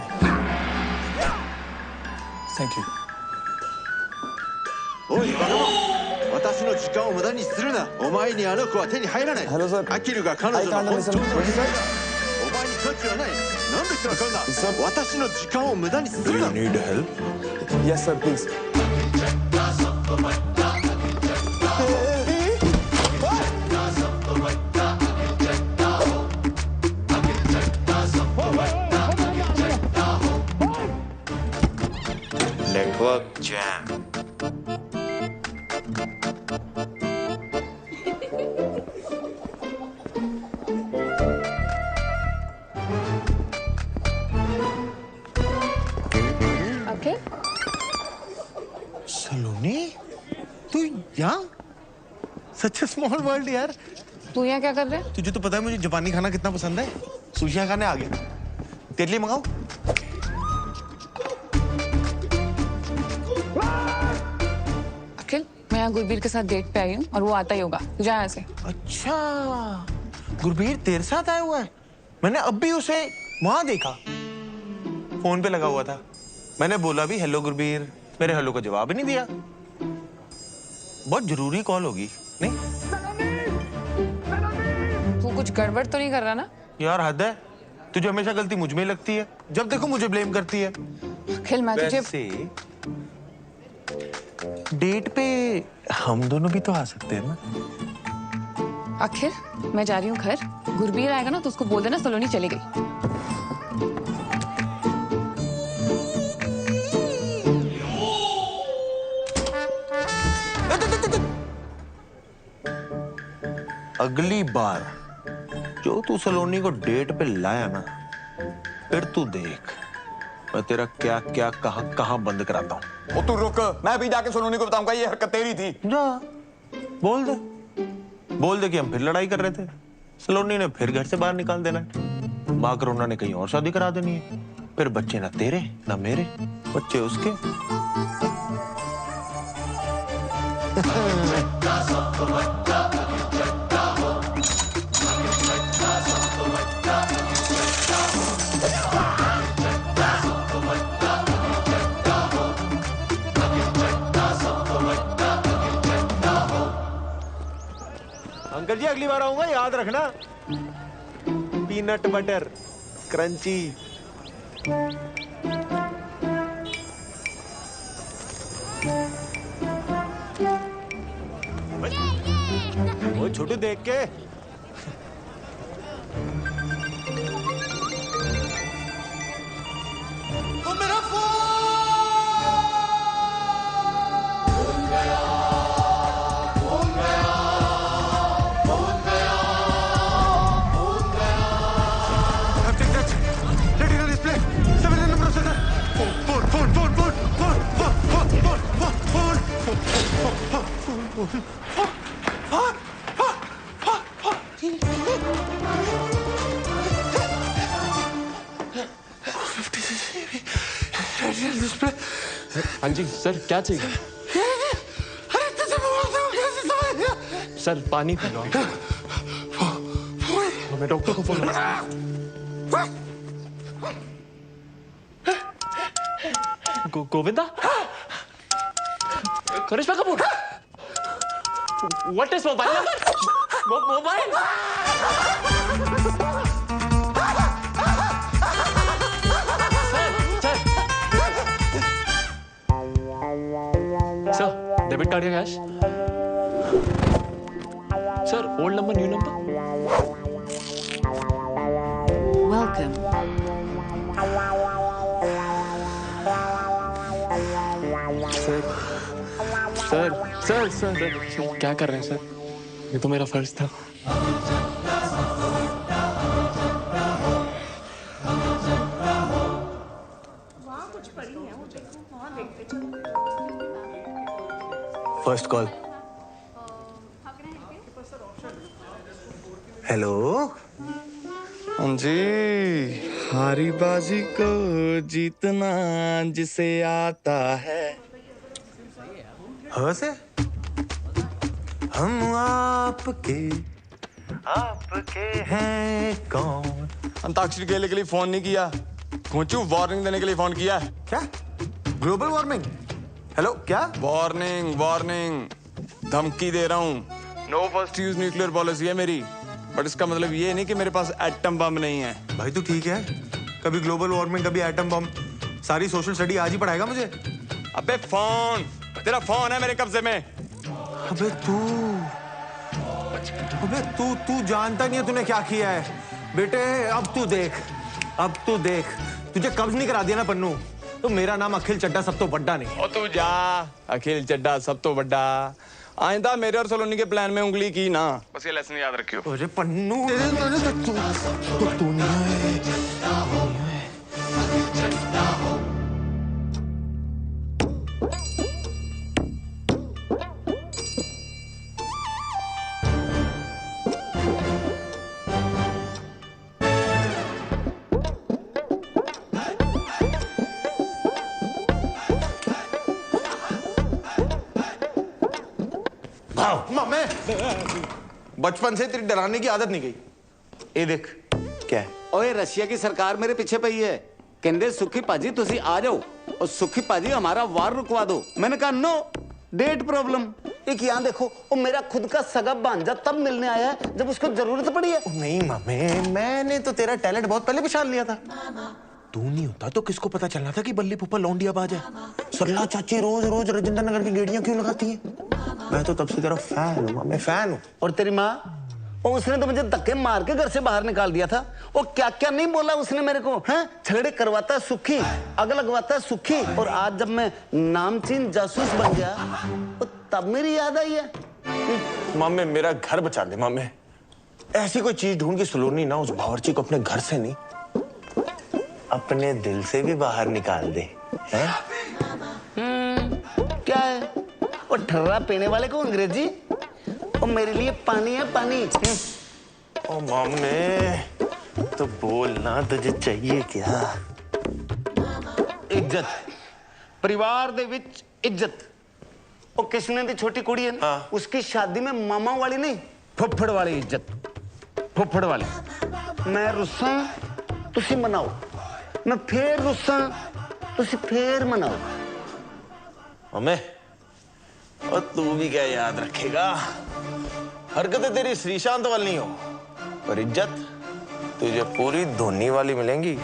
Thank you. おいバカ者、私の時間を無駄にするな。お前にあの子は手に入らない。Hello sir。アキルが彼女の本当の娘だ。お前に価値はない。なんでわかんな。私の時間を無駄にするな。 Do you need help? Yes sir, please. Network jam. Okay. सलोनी, तू यहाँ? Such a small world यार। तू यहाँ क्या कर रहा है? तुझे तो पता है मुझे जापानी खाना कितना पसंद है। सुशियाँ खाने आ गया। तेरे लिए मंगाऊं? अखिल, मैं यहाँ गुरबीर के साथ डेट पे आई हूँ और वो आता ही होगा। तू जा यहाँ से। अच्छा, गुरबीर तेरे साथ आया हुआ है? मैंने अब भी उसे वहां देखा, फोन पे लगा हुआ था। मैंने बोला भी हेलो गुरबीर, मेरे हेलो का जवाब ही नहीं दिया। बहुत जरूरी कॉल होगी, नहीं? तू कुछ गड़बड़ तो नहीं कर रहा ना? यार हद है, तुझे हमेशा गलती मुझ में ही लगती है। जब देखो मुझे ब्लेम करती है। अखिल, मैं तुझे वैसे डेट पे हम दोनों भी तो आ सकते हैं ना? अखिल, मैं जा रही हूँ घर। गुरबीर आएगा ना तो उसको बोल देना सलोनी चली गई। अगली बार जो तू सलोनी को डेट पे लाया ना, फिर तू देख मैं तेरा क्या क्या कहां बंद कराता हूं। ओ तू रुक, मैं भी जाके सलोनी को बताऊंगा ये हरकत तेरी थी। जा, बोल दे कि हम फिर लड़ाई कर रहे थे। सलोनी ने फिर घर से बाहर निकाल देना है। माँ करुणा ने कहीं और शादी करा देनी है। फिर बच्चे ना तेरे ना मेरे, बच्चे उसके। अंकल जी अगली बार आऊंगा, याद रखना। Peanut butter crunchy. वो छोटू देख के वो मेरा हाँ जी सर, क्या चाहिए? सर पानी पी लो। मैं डॉक्टर को phone Govinda, Karisma Kapoor, what is mobile number? Mobile sir, debit card या cash? Sir, old number new number? Welcome. Sir, क्या कर रहे हैं सर? ये तो मेरा फर्ज था। First call. हेलो। हाँ जी, हारी बाजी को जीतना जिसे आता है। हाँ से हम आपके हैं कौन? अंताक्षरी खेलने के लिए फोन नहीं किया, घोंचू वार्निंग देने के लिए फोन किया। क्या? Global warming? हेलो क्या? वार्निंग वार्निंग, धमकी दे रहा हूँ। No first use nuclear policy है मेरी, बट इसका मतलब ये नहीं कि मेरे पास एटम बम नहीं है। भाई तू ठीक है? कभी ग्लोबल वार्मिंग, कभी एटम बम, सारी सोशल स्टडी आज ही पढ़ाएगा मुझे? अबे फोन, तेरा फोन है मेरे कब्जे में। अबे तू जानता नहीं है तूने क्या किया है बेटे। अब तू देख, तुझे कब्ज नहीं करा दिया ना पन्नू, तो मेरा नाम अखिल चड्डा सब तो बड्डा नहीं। और तू जा, अखिल चड्डा सब तो बड्डा। आइंदा मेरे और सलोनी के प्लान में उंगली की ना, बस ये लेसन याद रखियो। अरे पन्नू तू नहीं है। बचपन से तेरी डराने की आदत नहीं गई। ये देख क्या है। ओए रशिया की सरकार मेरे पीछे पई है, कहते सुखी पाजी तुसी आ जाओ और सुखी पाजी हमारा वार रुकवा दो। मैंने कहा नो, डेट प्रॉब्लम। एक यहाँ देखो, वो मेरा खुद का सगा भांजा तब मिलने आया है जब उसको जरूरत पड़ी है। नहीं मामे, मैंने तो तेरा टैलेंट बहुत पहले पहचान लिया था। तू नहीं होता तो किसको पता चलना था कि बल्ली पुप्पा लौंडिया बाज है। सरला चाची रोज रोज राजेंद्र नगर की गेड़ियां क्यों लगाती है? मैं तो तब से तेरा फैन हूँ, मैं फैन हूँ। और तेरी माँ, और उसने तो मुझे धक्के मार के घर से बाहर निकाल दिया था। वो क्या क्या नहीं बोला उसने मेरे को, हैं? छलड़े करवाता सुखी, आग लगवाता सुखी, और आज जब मैं नामचीन जासूस बन गया तो तब मेरी याद आई है। मामे मेरा घर बचा दे मामे, ऐसी कोई चीज ढूंढ के सलोनी ना उस बावर्ची को अपने घर से नहीं अपने दिल से भी बाहर निकाल दे। हैं? क्या है? और ठर्रा पीने वाले को अंग्रेजी, और मेरे लिए पानी है पानी। ओ मामे तो बोलना, तुझे चाहिए क्या? इज्जत, परिवार दे विच इज्जत। और किसने दी छोटी कुड़ी है ना, हाँ। उसकी शादी में मामा वाली नहीं, फुफड़ वाली इज्जत, फुफड़ वाली। मैं रुस्सा तुसी मनाओ, मैं फिर रुस्सा तुसी फिर मनाओ। मामे और तू भी क्या याद रखेगा, हरकतें तेरी श्रीशांत वाली नहीं हो, पर इज्जत तुझे पूरी धोनी वाली मिलेंगी।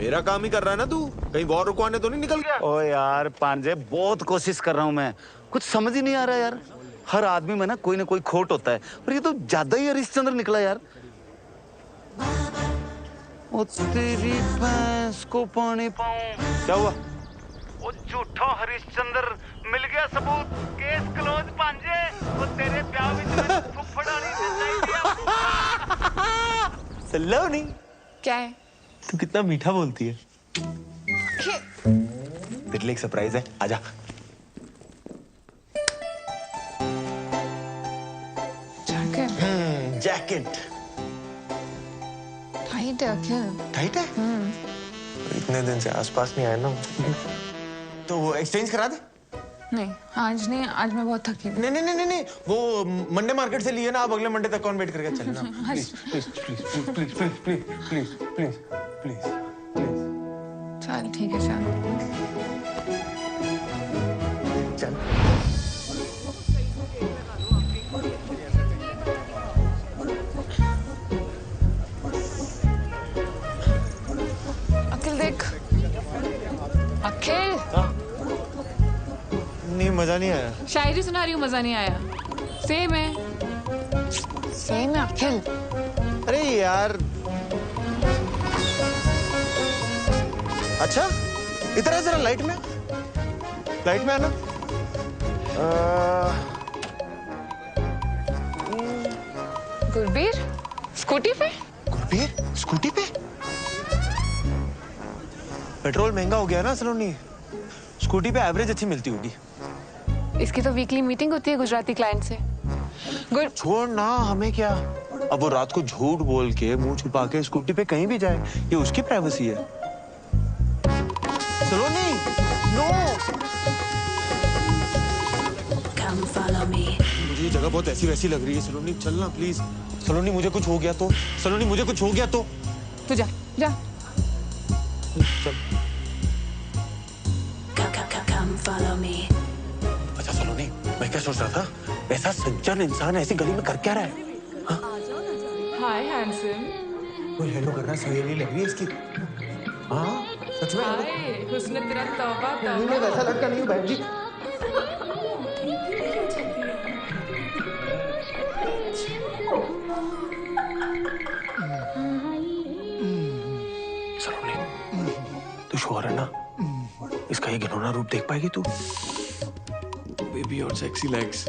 मेरा काम ही कर रहा है ना तू, कहीं वॉर रुकवाने तो नहीं निकल गया? ओ यार पांजे, बहुत कोशिश कर रहा हूं मैं, कुछ समझ ही नहीं आ रहा यार। हर आदमी में ना कोई खोट होता है, और ये तो ज्यादा ही हरिश्चंद्र निकला यार। ओ तेरी भैंस को पानी पाऊं। क्या हुआ? ओ झूठा हरिश्चंद्र, मिल गया सबूत, केस क्लोज पांजे। वो तेरे ब्याह विच में फुफड़ानी सलोनी, क्या है? तू कितना मीठा बोलती है। तेरे लिए एक सरप्राइज है, आजा। जैकेट टाइट है अखिल। टाइट है? इतने दिन से आसपास नहीं आया ना, तो वो एक्सचेंज करा दे। नहीं आज नहीं, आज मैं बहुत थकी हूँ। नहीं, वो मंडे मार्केट से लिए ना, आप अगले मंडे तक कौन वेट करके चलना। Please please please please please please please please please please. चल ठीक है, चल चल। अखिल देख, अखिल। नहीं मजा नहीं आया। शायरी सुना रही हूँ, मजा नहीं आया। सेम है, सेम है अखिल। अरे यार अच्छा इधर है, जरा लाइट में आना। गुरबीर स्कूटी पे? गुरबीर स्कूटी पे? पेट्रोल महंगा हो गया ना सलोनी, स्कूटी पे एवरेज अच्छी मिलती होगी। इसकी तो वीकली मीटिंग होती है गुजराती क्लाइंट से। छोड़ ना, हमें क्या। अब वो रात को झूठ बोल के मुंह छुपा के स्कूटी पे कहीं भी जाए, ये उसकी प्राइवेसी है। सलोनी नो, मुझे ये जगह बहुत ऐसी वैसी लग रही है। सलोनी चलना प्लीज। सलोनी मुझे कुछ हो गया तो, सलोनी मुझे कुछ हो गया तो। तू जा जा। चल। अच्छा सलोनी, मैं क्या सोच रहा था, ऐसा सज्जन इंसान ऐसी गली में कर क्या रहा है? हाय हैंडसम। कोई हेलो कर रहा है, सहेली लग रही है इसकी। हाँ सच में। हाय हुस्न तेरा तौबा तौबा। मैं वैसा लड़का नहीं हूँ बहन जी। सलोनी तू श्योर है ना, इसका ये घिनौना रूप देख पाएगी तू? बेबी और sexy legs.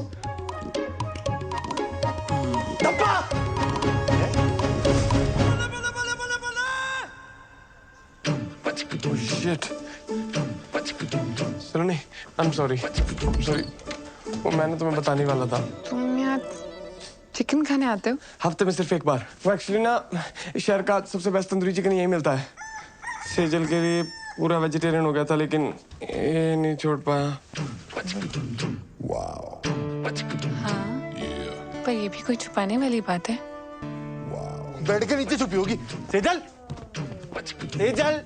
Shit. Saloni, I am sorry, वो मैंने तुम्हें बताने वाला था। तुम यहाँ चिकन खाने आते हो? हफ्ते में सिर्फ एक बार। वो एक्चुअली ना शहर का सबसे बेस्ट तंदूरी चिकन यही मिलता है। सेजल के लिए पूरा वेजिटेरियन हो गया था, लेकिन ये नहीं छोड़ पाया। हाँ, पर ये भी कोई छुपाने वाली बात है? बेड के नीचे छुपी होगी। सेजल, सेजल।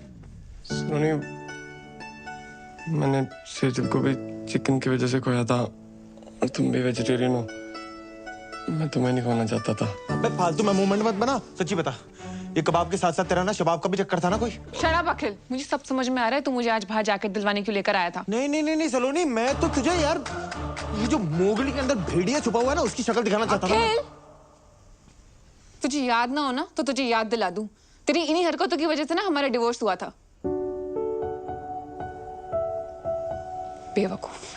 सलोनी, मैंने सेजल को भी चिकन की वजह से खोया था, और तुम भी वेजिटेरियन हो। मैं तुम्हें नहीं खोना चाहता था। अबे फालतू में मूवमेंट मत बना, सच्ची बता। ये कबाब के साथ साथ तेरा ना शबाब का भी चक्कर था ना कोई? शराब अखिल, मुझे सब समझ में आ रहा है। तू मुझे आज बाहर जाकर दिलवाने क्यों लेकर आया था? नहीं नहीं नहीं नहीं सलोनी, मैं तो तुझे यार ये जो मोगली के अंदर भेड़िया छुपा हुआ है ना, उसकी शक्ल दिखाना चाहता था। तुझे याद ना हो ना तो तुझे याद दिला दूं। तेरी इन्हीं हरकतों की वजह से ना हमारा डिवोर्स हुआ था। बेवकूफ।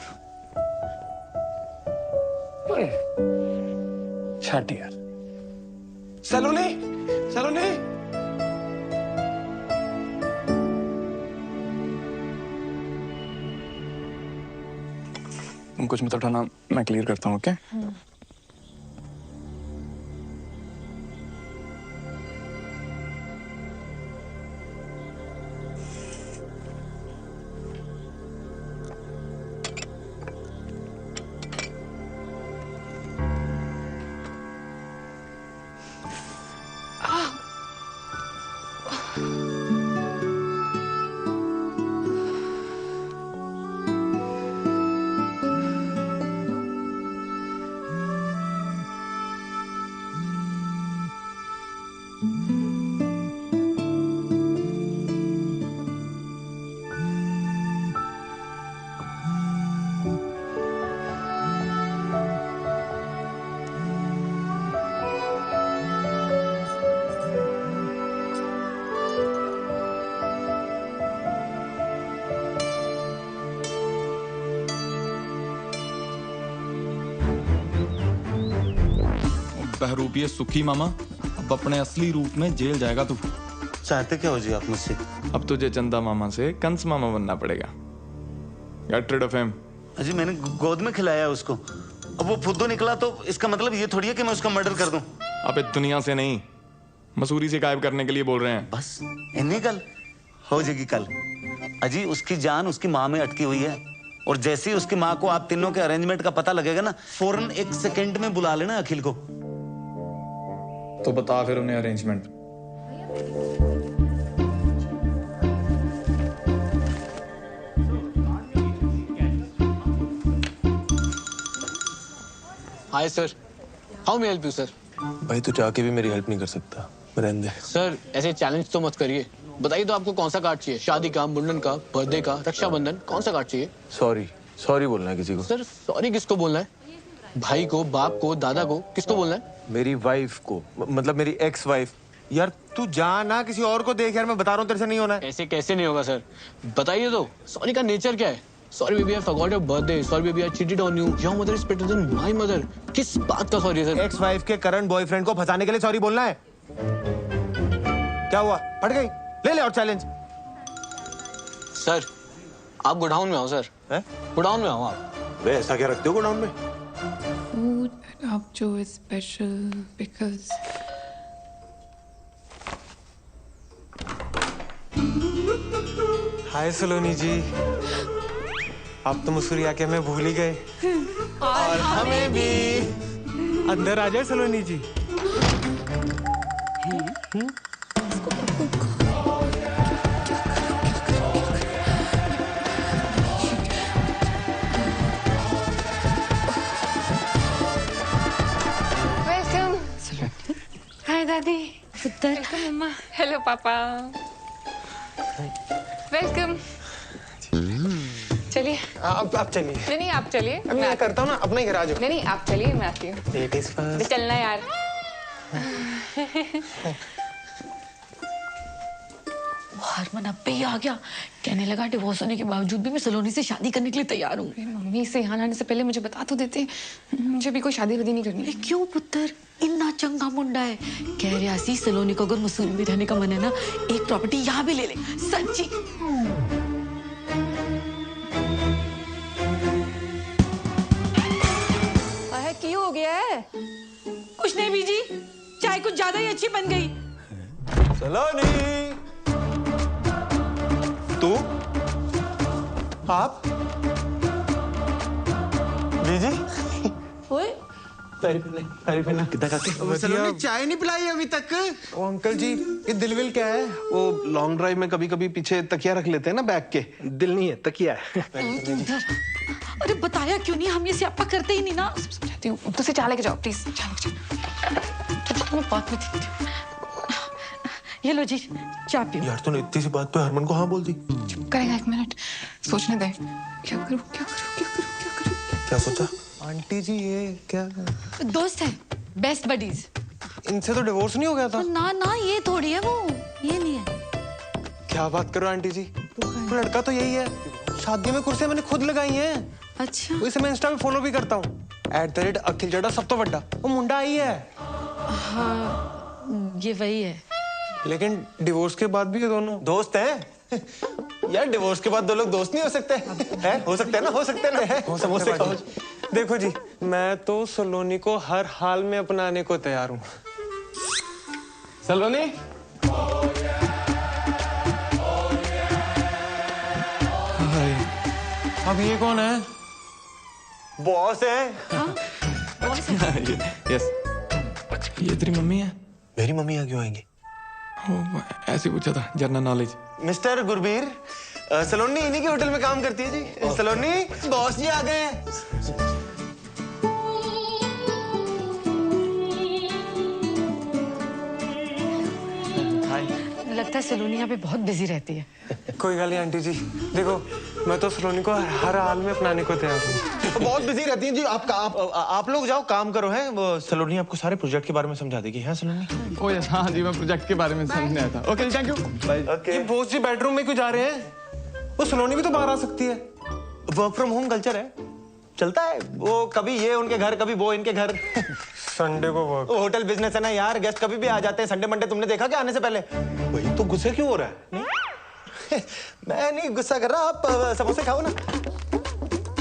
छाट यार। सलोनी, सलोनी। तुम कुछ मत उठाना, मैं क्लियर करता हूँ। ओके? बहरूपिये सुखी मामा, अब अपने असली रूप में जेल जाएगा तू। चाहते क्या हो जी आप मुझसे? अब तुझे चंदा मामा से कंस मामा बनना पड़ेगा। Get rid of him। अजी मैंने गोद में खिलाया उसको, अब वो फुद्दू निकला तो इसका मतलब ये थोड़ी है कि मैं उसका मर्डर कर दूं। अब दुनिया से नहीं, मसूरी से गायब करने के लिए बोल रहे हैं। बस इन्हीं कल हो जाएगी कल। अजी उसकी जान उसकी माँ में अटकी हुई है, और जैसे ही उसकी माँ को आप तीनों के अरेंजमेंट का पता लगेगा ना, फौरन 1 सेकंड में बुला लेना अखिल को। तो बता फिर उन्हें arrangement. Hi sir, how may help you sir? भाई तू चाह के भी मेरी हेल्प नहीं कर सकता, रहने दे। सर ऐसे चैलेंज तो मत करिए। बताइए तो आपको कौन सा कार्ड चाहिए? शादी का, मुंडन का, बर्थडे का, रक्षाबंधन, कौन सा कार्ड चाहिए? सॉरी, सॉरी बोलना है किसी को। सर सॉरी किसको बोलना है? भाई को, बाप को, दादा को, किसको बोलना है? मेरी वाइफ को, मतलब मेरी एक्स वाइफ यार तू जा ना, किसी और को देख यार, मैं बता रहा हूँ तेरे से नहीं होना है। ऐसे कैसे नहीं होगा सर? बताइए तो, सॉरी का नेचर क्या है? Sorry baby I forgot your birthday, sorry baby I cheated on you, your mother is better than my mother. किस बात का सॉरी सर? एक्स वाइफ के करंट बॉयफ्रेंड को फंसाने के लिए सॉरी बोलना है? क्या हुआ, फट गई? ले ले और चैलेंज। सर आप गोडाउन में आओ सर। गोडाउन में आओ आप। वे ऐसा क्या रखते हो गोडाउन में? फूड आप जो इज स्पेशल बिकॉज हाय सलोनी जी, आप तो मसूरिया के हमें भूल ही गए। और हमें भी। अंदर आ जाए सलोनी जी। वेलकम। हाय दादी। पुत्र। वेलकम मम्मा। हेलो पापा। वेलकम। चलिए आप चलिए। नहीं आप चलिए, मैं करता हूँ ना, अपना ही घर आ जाओ। नहीं आप चलिए, मैं आती हूँ। Ladies first. चलना यार। हरमन अब भी आ गया, कहने लगा डिवोर्स होने के बावजूद भी मैं सलोनी से शादी करने के लिए तैयार हूँ। मम्मी से यहाँ आने से पहले मुझे बता तो देते, मुझे भी कोई शादी वादी नहीं करनी। क्यों पुत्र, इतना चंगा मुंडा है, कह रहा सी सलोनी को अगर मसूरी में रहने का मन है ना, एक प्रॉपर्टी यहाँ भी ले ले। सच्ची क्यों हो गया है? कुछ नहीं बीजी, चाय कुछ ज्यादा ही अच्छी बन गई। सलोनी, तू? आप? बीजी? ओए, सलोनी चाय नहीं पिलाई अभी तक? ओ अंकल जी, ये दिलविल क्या है? वो लॉन्ग ड्राइव में कभी कभी पीछे तकिया रख लेते हैं ना बैग के, दिल नहीं है तकिया है। अरे बताया क्यों नहीं, हम ये स्यापा करते ही नहीं ना। समझाती हूँ, तो से चाय लेके जाओ प्लीज। चाय लेके जाओ। मैं बात में देखती हूँ। ये लो जी, चाय पियो। यार तूने इतनी सी बात पे हरमन को हाँ बोल दी। चुप करेगा, एक मिनट सोचने दे। क्या करूँ क्या करूँ क्या करूँ क्या करूँ? क्या सोचा? आंटी जी ये क्या? दोस्त है, बेस्ट बडीज। इनसे तो डिवोर्स नहीं हो गया था? ना ना, ये थोड़ी है, वो ये नहीं है। क्या बात करो आंटी जी, वो लड़का तो यही है, शादी में कुर्सियां मैंने खुद लगाई हैं। अच्छा, इसे मैं इंस्टा पे फॉलो भी करता हूँ, @अखिल चड्डा सब तो बड़ा, वो मुंडा आई है। हाँ ये वही है। लेकिन डिवोर्स के बाद भी ये दोनों दोस्त हैं? यार डिवोर्स के बाद दो लोग दोस्त नहीं हो सकते हैं? हो सकते हैं ना, हो सकते हैं ना। समोसे खाओ। देखो जी, मैं तो सलोनी को हर हाल में अपनाने को तैयार हूँ। सलोनी, अब ये कौन है? बॉस है। यस, ये तेरी मम्मी है? मेरी मम्मी यहाँ क्यों आएंगी? ऐसे पूछा था, जनरल नॉलेज। मिस्टर गुरबीर, सलोनी इन्हीं के होटल में काम करती है जी। सलोनी, बॉस जी आ गए हैं। लगता है सलोनी यहाँ पे बहुत बिजी रहती है। कोई गल नहीं आंटी जी, देखो मैं तो सलोनी को हर हाल में अपनाने को तैयार हूँ। तो बहुत बिजी रहती हैं जी। आप लोग जाओ काम करो। हैं वो सलोनी आपको सारे प्रोजेक्ट के बारे में समझा देगी। है सलोनी? ओ यस, हाँ जी, मैं प्रोजेक्ट के बारे में समझने आया था। Okay thank you. ये बॉस जी बेडरूम में क्यों जा रहे हैं? वो सलोनी भी तो बाहर आ सकती है। वर्क फ्रॉम होम कल्चर है, चलता है। वो कभी ये उनके घर, कभी वो इनके घर। संडे को वर्क। होटल बिजनेस है ना यार, गेस्ट कभी भी आ जाते हैं। संडे मंडे तुमने देखा क्या आने से पहले? वही तो, गुस्से क्यों हो रहा है? मैं नहीं गुस्सा कर रहा, आप समोसे खाओ ना।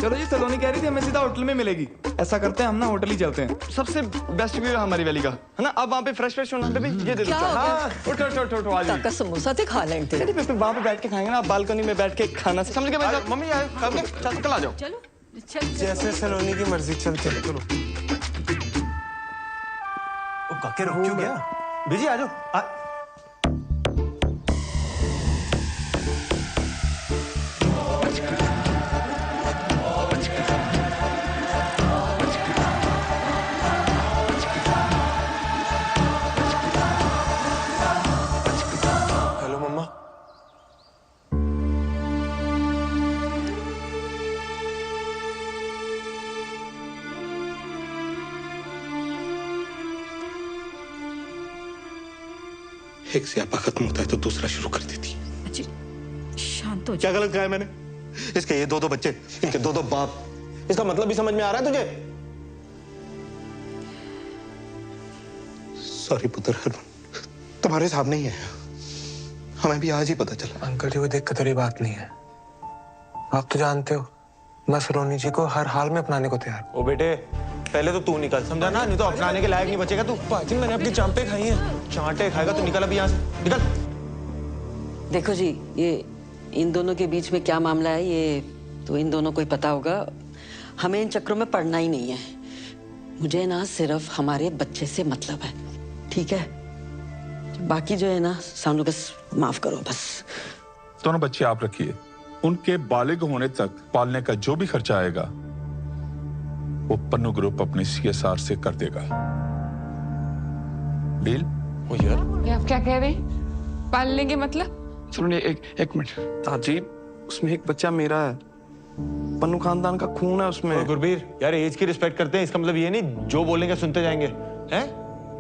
चलो जी, सलोनी कह रही थी हमें सीधा होटल में मिलेगी। ऐसा करते हैं हम ना, होटल ही चलते हैं। सबसे बेस्ट व्यू है हमारी वैली का, है ना? अब वहाँ पे फ्रेश फ्रेश होना बेबी, ये दे दो। हाँ, उठो आ जाइए। समोसा तो खा लेंगे। अरे बेबी वहाँ पे बैठ के खाएंगे ना, बालकनी में बैठ के खाना। समझ गए भाई? मम्मी कल आ जाओ। चलो जैसे सलोनी की मर्जी, चलो। काके रुक क्यों गया? बिजी आ जाओ। हेलो मम्मा। एक स्यापा खत्म होता है तो दूसरा शुरू कर देती। शांत हो क्या गलत कहा है मैंने? इसके ये दो बच्चे, इनके दो बाप, इसका मतलब भी समझ में आ रहा है तुझे? सॉरी पुत्र हरमन, तुम्हारे सामने ही है, हमें भी आज ही पता चला। अंकल जी को देख कर बात नहीं है। आप तो जानते हो मैं सलोनी जी को हर हाल में अपनाने को तैयार। ओ बेटे, पहले तो तू निकल, समझा ना? नहीं तो अपनाने के लायक नहीं बचेगा तू। पाजी मैंने अपनी चांटे खाई हैं। चांटे खाएगा तो निकल अभी यहाँ से, निकल। देखो जी, ये इन दोनों के बीच में क्या मामला है ये तो इन दोनों को ही पता होगा। हमें इन चक्रों में पड़ना ही नहीं है। मुझे ना सिर्फ हमारे बच्चे से मतलब है, ठीक है? बाकी जो है ना सानू बस माफ करो बस। दोनों बच्चे आप रखिए, उनके बालिग होने तक पालने का जो भी खर्चा आएगा वो पन्नू ग्रुप अपने CSR से कर देगा। डील? ओ यार, ये आप क्या कह रहे हैं? पालने के मतलब? सुनो एक मिनट ताजी, उसमें एक बच्चा मेरा है, पन्नू खानदान का खून है उसमें। गुरबीर यार, एज की रिस्पेक्ट करते हैं, इसका मतलब ये नहीं जो बोलेंगे सुनते जाएंगे, हैं?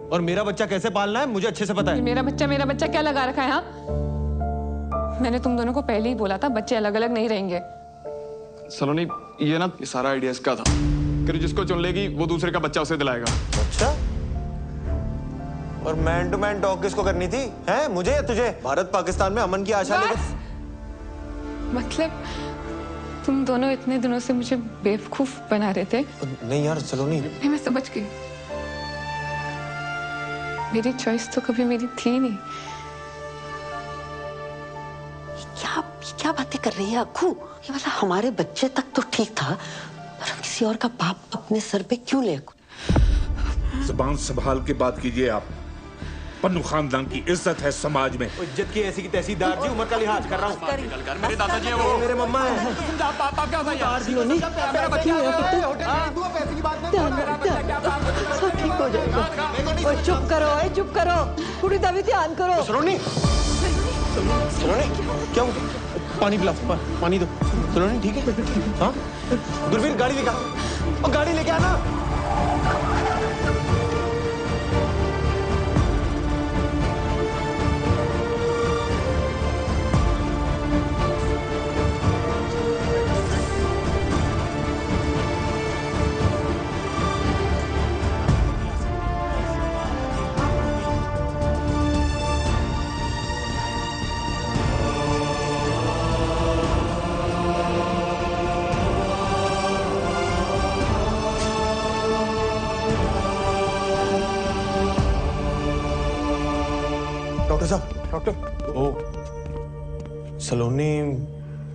और मेरा बच्चा कैसे पालना है मुझे अच्छे से पता है। मेरा बच्चा क्या लगा रखा है? हाँ, मैंने तुम दोनों को पहले ही बोला था बच्चे अलग अलग नहीं रहेंगे। सलोनी, ये ना सारा आइडिया इसका था कि जिसको चुन लेगी वो दूसरे का बच्चा उसे दिलाएगा। अच्छा, और मैन टू मैन टॉक किसको करनी थी, हैं? मुझे या तुझे? भारत पाकिस्तान में अमन की आशा लेकर। मतलब तुम दोनों इतने दिनों से मुझे बेवकूफ बना रहे थे। नहीं यार सलोनी, नहीं, मैं समझ गई। मेरी चॉइस तो कभी मेरी थी नहीं। क्या बातें कर रही है अक्कू? ये मतलब हमारे बच्चे तक तो ठीक था, पर हम किसी और का बाप अपने सर पे क्यों ले? जुबान संभाल के बात कीजिए आप। पन्नू खानदान की इज्जत है समाज में। इज्जत की ऐसी की तैसी दारजी, उम्र का लिहाज कर रहा हूँ। मेरे दादाजी हैं वो, मेरे मम्मा है। पापा क्या था यार? मेरा बच्चा सब ठीक हो जाएगा। ओए चुप करो, ओए चुप करो, पूरी दबी ध्यान करो। सलोनी, सलोनी क्या हुआ? पानी पिला, पानी दो। सलोनी ठीक है? हाँ गुरबीर, गाड़ी लेके आ, और गाड़ी लेके आना। डॉक्टर साहब, डॉक्टर। ओ, सलोनी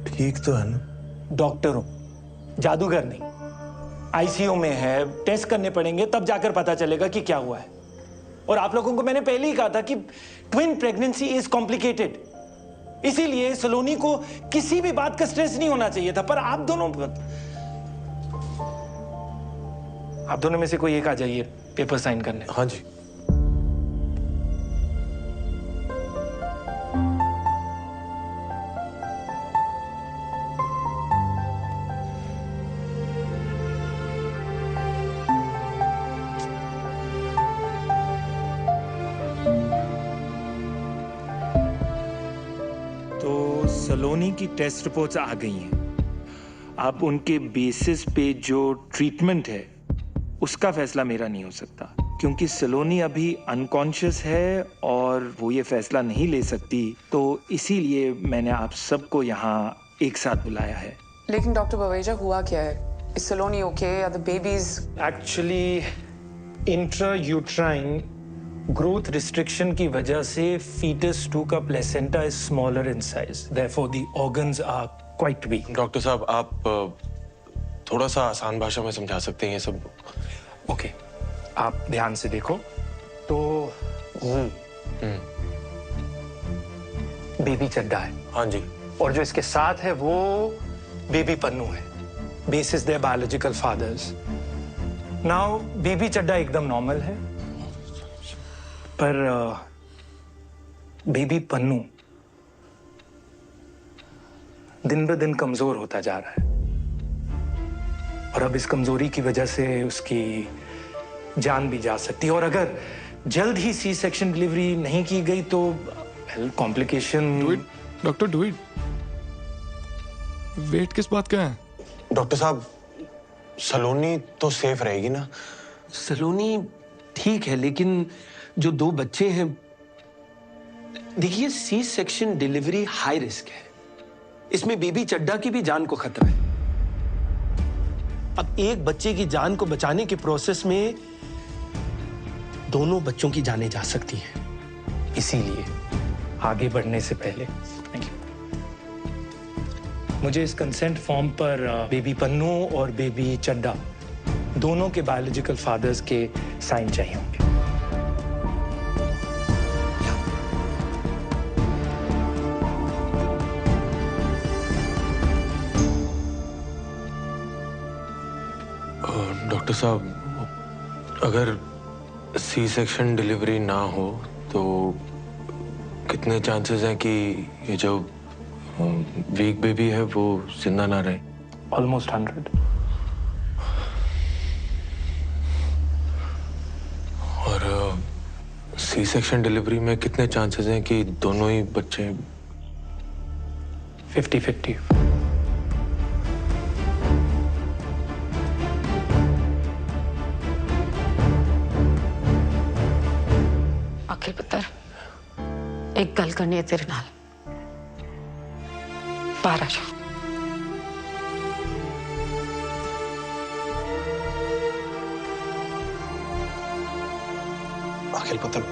ठीक तो है ना? डॉक्टर हूं, जादूगर नहीं। ICU में है, टेस्ट करने पड़ेंगे तब जाकर पता चलेगा कि क्या हुआ है। और आप लोगों को मैंने पहले ही कहा था कि ट्विन प्रेगनेंसी इज कॉम्प्लिकेटेड, इसीलिए सलोनी को किसी भी बात का स्ट्रेस नहीं होना चाहिए था। पर आप दोनों में से कोई एक आ जाइए पेपर साइन करने। हाँ जी। सलोनी की टेस्ट रिपोर्ट्स आ गई हैं। अब उनके बेसिस पे जो ट्रीटमेंट है उसका फैसला मेरा नहीं हो सकता, क्योंकि सलोनी अभी अनकॉन्शियस है और वो ये फैसला नहीं ले सकती। तो इसीलिए मैंने आप सबको यहाँ एक साथ बुलाया है। लेकिन डॉक्टर बवेजा, हुआ क्या है? Is Saloni okay? Are the babies? Actually intrauterine growth restriction की वजह से fetus 2 का placenta is smaller in size, therefore the organs are quite weak. Doctor साहब, आप थोड़ा सा आसान भाषा में समझा सकते हैं ये सब? ओके, आप ध्यान से देखो तो बेबी चड्डा है। हाँ जी। और जो इसके साथ है वो बेबी पन्नू है, basis their biological fathers. Now baby Chadda एकदम नॉर्मल है, पर बेबी पन्नू दिन ब दिन कमजोर होता जा रहा है। और अब इस कमजोरी की वजह से उसकी जान भी जा सकती है। और अगर जल्द ही सी सेक्शन डिलीवरी नहीं की गई तो complication. Doctor do it. Wait किस बात का है? डॉक्टर साहब, सलोनी तो सेफ रहेगी ना? सलोनी ठीक है, लेकिन जो 2 बच्चे हैं, देखिए C section delivery high risk है। इसमें बेबी चड्डा की भी जान को खतरा है। अब एक बच्चे की जान को बचाने के प्रोसेस में दोनों बच्चों की जानें जा सकती हैं। इसीलिए आगे बढ़ने से पहले मुझे इस कंसेंट फॉर्म पर बेबी पन्नू और बेबी चड्डा दोनों के बायोलॉजिकल फादर्स के साइन चाहिए होंगे। डॉक्टर साहब, अगर सी सेक्शन डिलीवरी ना हो तो कितने चांसेस हैं कि ये जो वीक बेबी है वो जिंदा ना रहे? ऑलमोस्ट 100। और सी सेक्शन डिलीवरी में कितने चांसेस हैं कि दोनों ही बच्चे? 50-50। अखिल पुत्र, एक गल करनी है तेरे नाल। बाहर आ जा। अखिल पुत्र,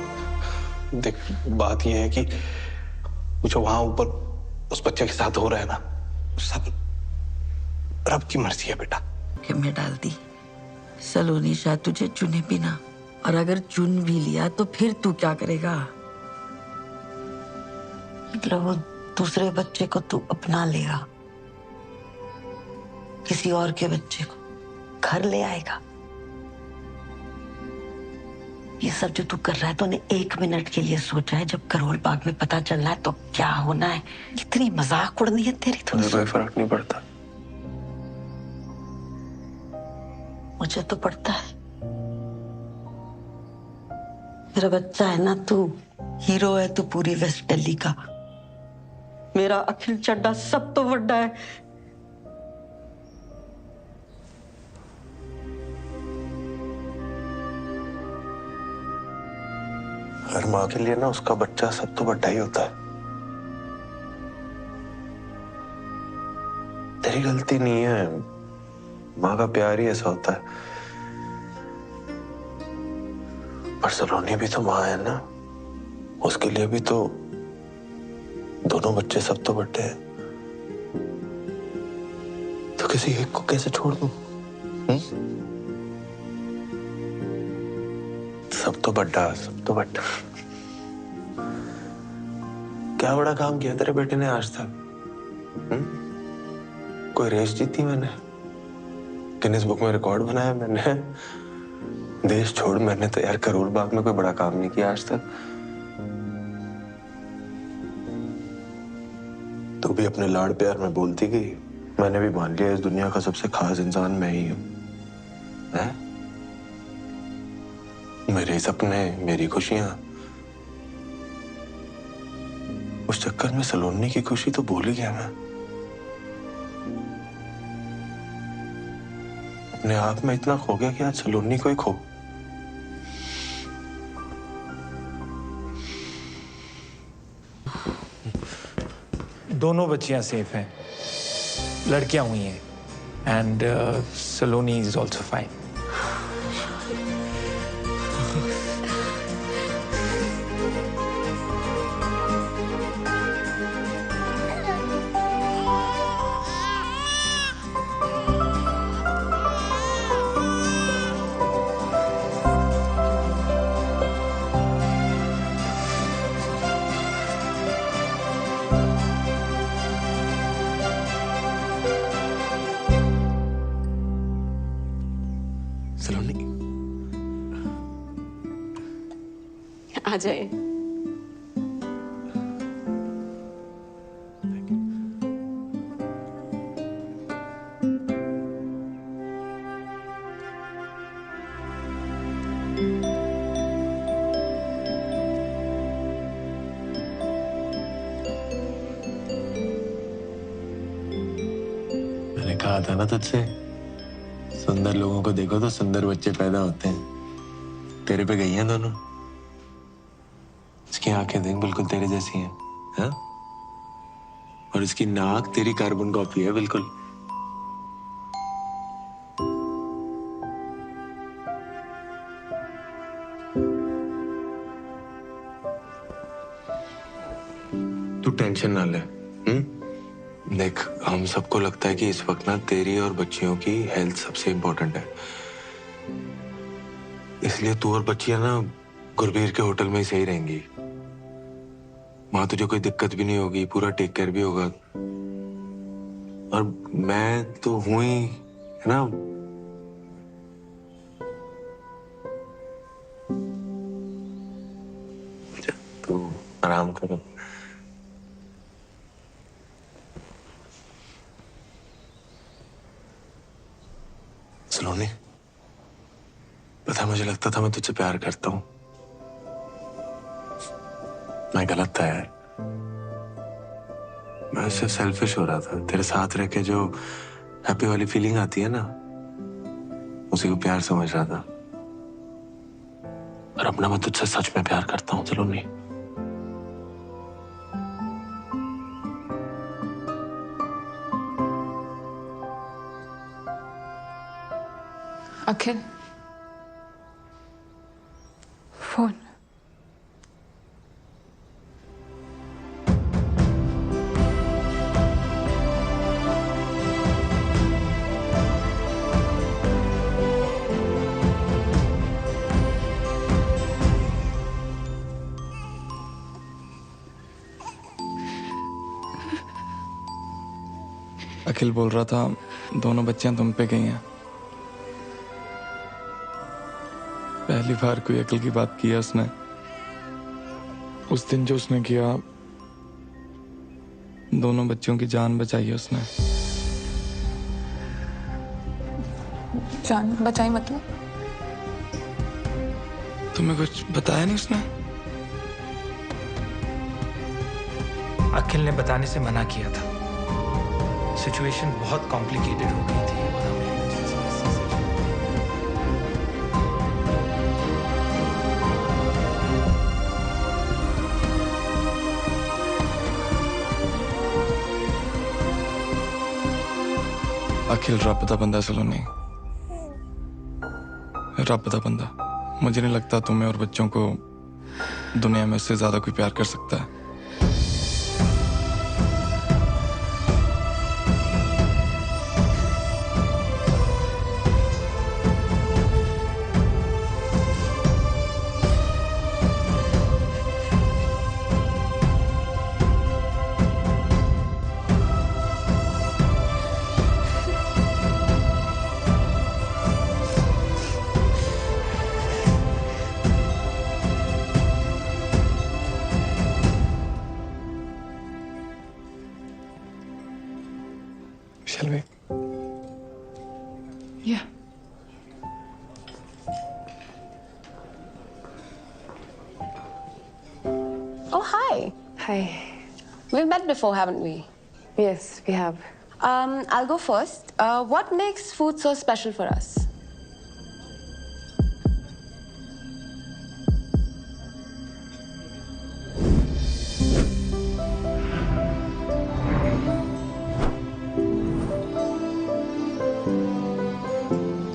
देख बात यह है कि जो वहां ऊपर उस बच्चे के साथ हो रहा है ना, सब रब की मर्जी है बेटा। कि मैं डाल दी, सलोनी शायद तुझे चुने भी ना, और अगर चुन भी लिया तो फिर तू क्या करेगा? मतलब वो दूसरे बच्चे को तू अपना लेगा, किसी और के बच्चे को घर ले आएगा। ये सब जो तू कर रहा है तूने 1 मिनट के लिए सोचा है? जब करोल बाग में पता चल रहा है तो क्या होना है? कितनी मजाक उड़नी है तेरी। मुझे कोई फर्क नहीं पड़ता। मुझे तो पड़ता है। मेरा बच्चा है ना तू, हीरो है तू पूरी वेस्ट दिल्ली का। मेरा अखिल चड्डा सब तो बड़ा है। हर माँ के लिए ना उसका बच्चा सब तो बड़ा ही होता है। तेरी गलती नहीं है, माँ का प्यार ही ऐसा होता है। पर सलोनी भी तो माँ है ना, उसके लिए भी तो दोनों बच्चे सब तो बड़े हैं। तो किसी एक को कैसे छोड़ दूं? सब तो बड़ा, सब तो बड़ा। क्या बड़ा काम किया तेरे बेटे ने आज तक? कोई रेस जीती मैंने, गिनीज बुक में रिकॉर्ड बनाया मैंने। देश छोड़, मैंने तो यार करोल बाग में कोई बड़ा काम नहीं किया आज तक। तू भी अपने लाड़ प्यार में बोलती गई, मैंने भी मान लिया इस दुनिया का सबसे खास इंसान मैं ही हूं। मेरे सपने, मेरी खुशियां, उस चक्कर में सलोनी की खुशी तो भूल ही गया मैं। अपने आप में इतना खो गया कि आज सलोनी को ही खो। दोनों बच्चियां सेफ हैं, लड़कियां हुई हैं, and Saloni is also fine. Saloni आ जाए। कहा था ना तुझसे, सुंदर लोगों को देखो तो सुंदर बच्चे पैदा होते हैं। तेरे पे गई हैं दोनों। इसकी आंखें देख, बिल्कुल तेरे जैसी हैं, हाँ? और इसकी नाक तेरी कार्बन कॉपी है बिल्कुल। तू टेंशन ना ले, देख, हम सबको लगता है कि इस वक्त ना तेरी और बच्चियों की हेल्थ सबसे इम्पोर्टेंट है, इसलिए तू और बच्चियां ना गुरबीर के होटल में ही सही रहेंगी। वहां तुझे कोई दिक्कत भी नहीं होगी, पूरा टेक केयर भी होगा। और मैं तो हूं ही, है ना। तू आराम करो। सलोनी, पता, मुझे लगता था मैं तुझसे प्यार करता हूं। मैं गलत था यार। मैं उससे सेल्फिश हो रहा था। तेरे साथ रह के जो हैप्पी वाली फीलिंग आती है ना, उसी को प्यार समझ रहा था। और अपना मैं तुझसे सच में प्यार करता हूं सलोनी। अखिल, फोन। अखिल बोल रहा था दोनों बच्चियां तुम पे गई हैं। पहली बार कोई अकल की बात की है उसने। उस दिन जो उसने किया, दोनों बच्चों की जान बचाई है उसने। जान बचाई मतलब? तुम्हें कुछ बताया नहीं उसने? अखिल ने बताने से मना किया था। सिचुएशन बहुत कॉम्प्लिकेटेड हो गई थी। अखिल रब दा बंदा सलोनी, रब दा बंदा। मुझे नहीं लगता तुम्हें और बच्चों को दुनिया में उससे ज्यादा कोई प्यार कर सकता है। Shall we? Yeah. Oh, hi. Hi. We've met before, haven't we? Yes, we have. I'll go first. What makes food so special for us?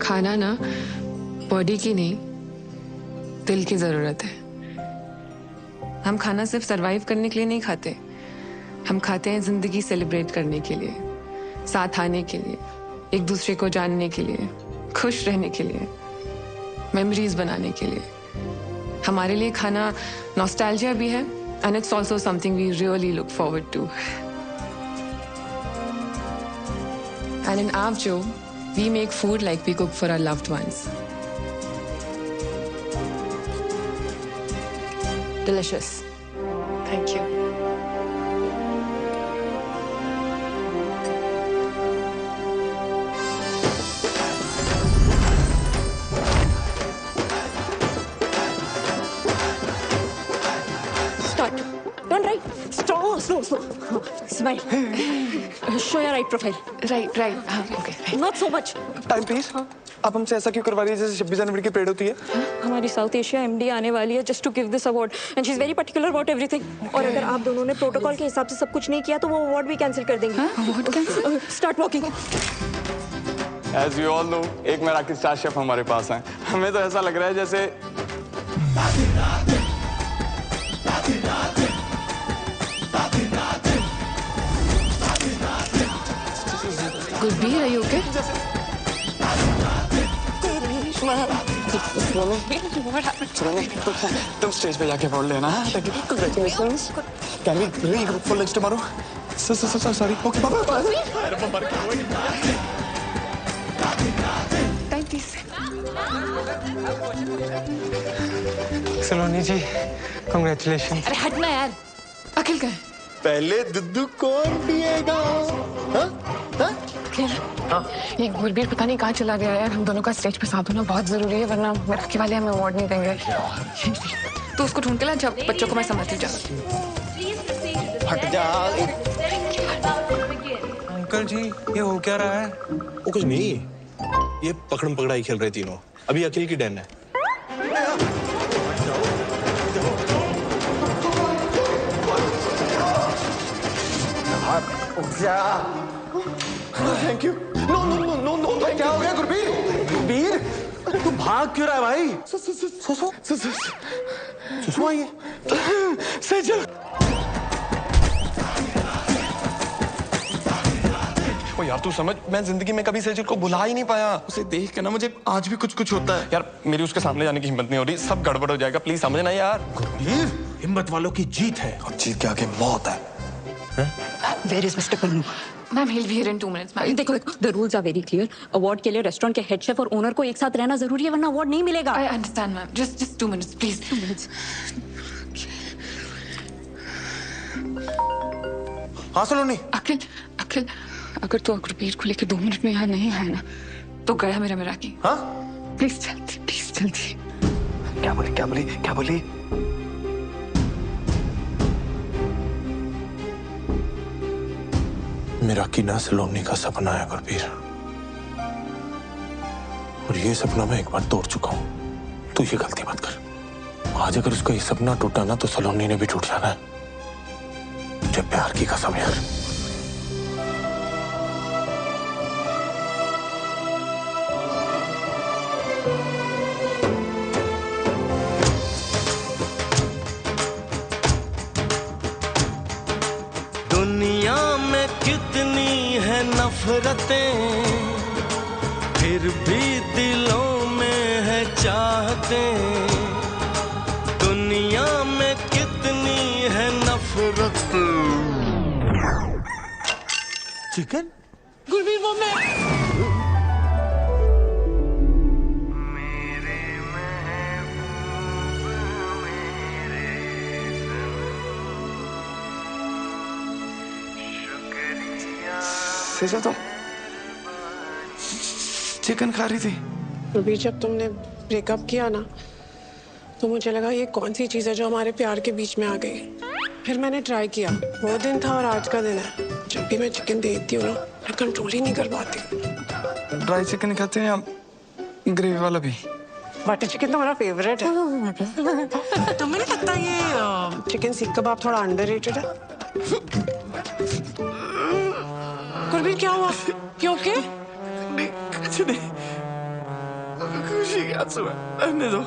खाना ना बॉडी की नहीं, दिल की जरूरत है। हम खाना सिर्फ सरवाइव करने के लिए नहीं खाते, हम खाते हैं जिंदगी सेलिब्रेट करने के लिए, साथ आने के लिए, एक दूसरे को जानने के लिए, खुश रहने के लिए, मेमोरीज बनाने के लिए। हमारे लिए खाना नॉस्टैल्जिया भी है, and it's also something we really look forward to. And in Avjo, we make food like we cook for our loved ones. Delicious. Thank you. Start. Don't write. Slow. Smile. Show your right profile. Right. हाँ, okay. Not so much. Time please. आप हमसे ऐसा क्यों करवा रही है जैसे 26 जनवरी की परेड होती है? हमारी साउथ एशिया एमडी आने वाली है just to give this award and she is very particular about everything. और अगर आप दोनों ने प्रोटोकॉल के हिसाब से सब कुछ नहीं किया तो वो अवार्ड भी कैंसिल कर देंगे। Award cancel? Start walking. As you all know, एक मराठी स्टार शेफ हमारे पास हैं। हमें तो ऐसा लग रहा है जैसे गुरबीर, are you okay? तुम स्टेज पे जाके बोल लेना। Congratulations. Can we regroup for lunch tomorrow? Sorry. Okay, bye. Time please. Saloni ji, congratulations. अरे हटना यार। अखिल का है? पहले दुद्धू कौन पिएगा? ये गुरबीर पता नहीं कहाँ चला गया यार। हम दोनों का स्टेज पे साथ होना बहुत जरूरी है, वरना मराठी वाले हमें अवार्ड नहीं देंगे। तो उसको ढूंढ के ला, जब बच्चों को मैं समझती जा। हट जा। अंकल जी, ये हो क्या रहा है? वो कुछ नहीं, ये पकड़म पकड़ाई खेल रहे तीनों। अभी अखिल की टर्न है। Thank you. No. क्या हो गया गुरबीर? गुरबीर, तू भाग क्यों रहा है भाई? सुसु आई है। सेजल। ओ यार तू समझ, मैं जिंदगी में कभी सेजल को बुला ही नहीं पाया। उसे देख के ना मुझे आज भी कुछ होता है। यार मेरी उसके सामने जाने की हिम्मत नहीं हो रही। सब गड़बड़ हो जाएगा, प्लीज समझना यार। गुरबीर, हिम्मत वालों की जीत है और जीत के आगे मौत है। Where is Mr. Pannu? Ma'am, he'll be here in 2 minutes. Ma'am, देखो, the rules are very clear. Award के लिए रेस्टोरेंट के हेड शेफ और ओनर को एक साथ रहना जरूरी है, वरना अवार्ड नहीं मिलेगा। I understand, ma'am. Just 2 minutes, please. 2 minutes. हाँ सलोनी। अखिल, अगर तू गुरबीर को लेकर 2 मिनट में यहाँ नहीं है ना, तो गया मेरा मराठी। हाँ? प्लीज जल्दी। क्या बोली? मेरा कीना सलोनी का सपना है गुरबीर, और ये सपना मैं एक बार तोड़ चुका हूं। तू ये गलती मत कर। आज अगर उसका ये सपना टूटा ना तो सलोनी ने भी टूट जाना है। मुझे प्यार की कसम यार। दुनिया में कितनी है नफरतें, फिर भी दिलों में है चाहतें। दुनिया में कितनी है नफरतें। चिकन? गुरबीर, वो मैं। सेजल तो चिकन खा रही थी। गुरबीर, जब तुमने ब्रेकअप किया ना, तो मुझे लगा ये कौन सी चीज है जो हमारे प्यार के बीच में आ गई। फिर मैंने ट्राई किया, वो दिन था और आज का दिन है। जब भी मैं चिकन देखती हूँ ना, मैं कंट्रोल ही नहीं कर पाती। ड्राई चिकन खाते हैं आप? ग्रेवी वाला भी? बटर चिकन तो मेरा फेवरेट है। तुम्हें नहीं लगता ये चिकन सीख कबाब थोड़ा अंडररेटेड है? गुरबीर, क्या हुआ? क्यों के? कुछ नहीं, खुशी के आंसू है, रहने दो।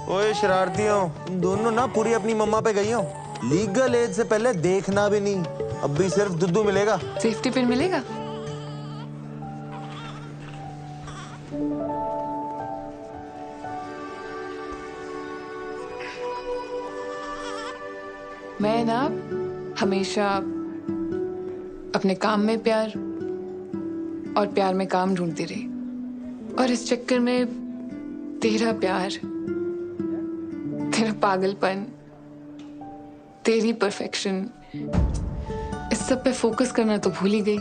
ओए शरारतियों, तुम दोनों ना पूरी अपनी मम्मा पे गई हो। लीगल एज से पहले देखना भी नहीं। अब भी सिर्फ दुद्धू मिलेगा। सेफ्टी पिन मिलेगा? मैं ना हमेशा अपने काम में प्यार और प्यार में काम ढूंढती रही, और इस चक्कर में तेरा प्यार, तेरा पागलपन, तेरी परफेक्शन, इस सब पे फोकस करना तो भूल ही गई।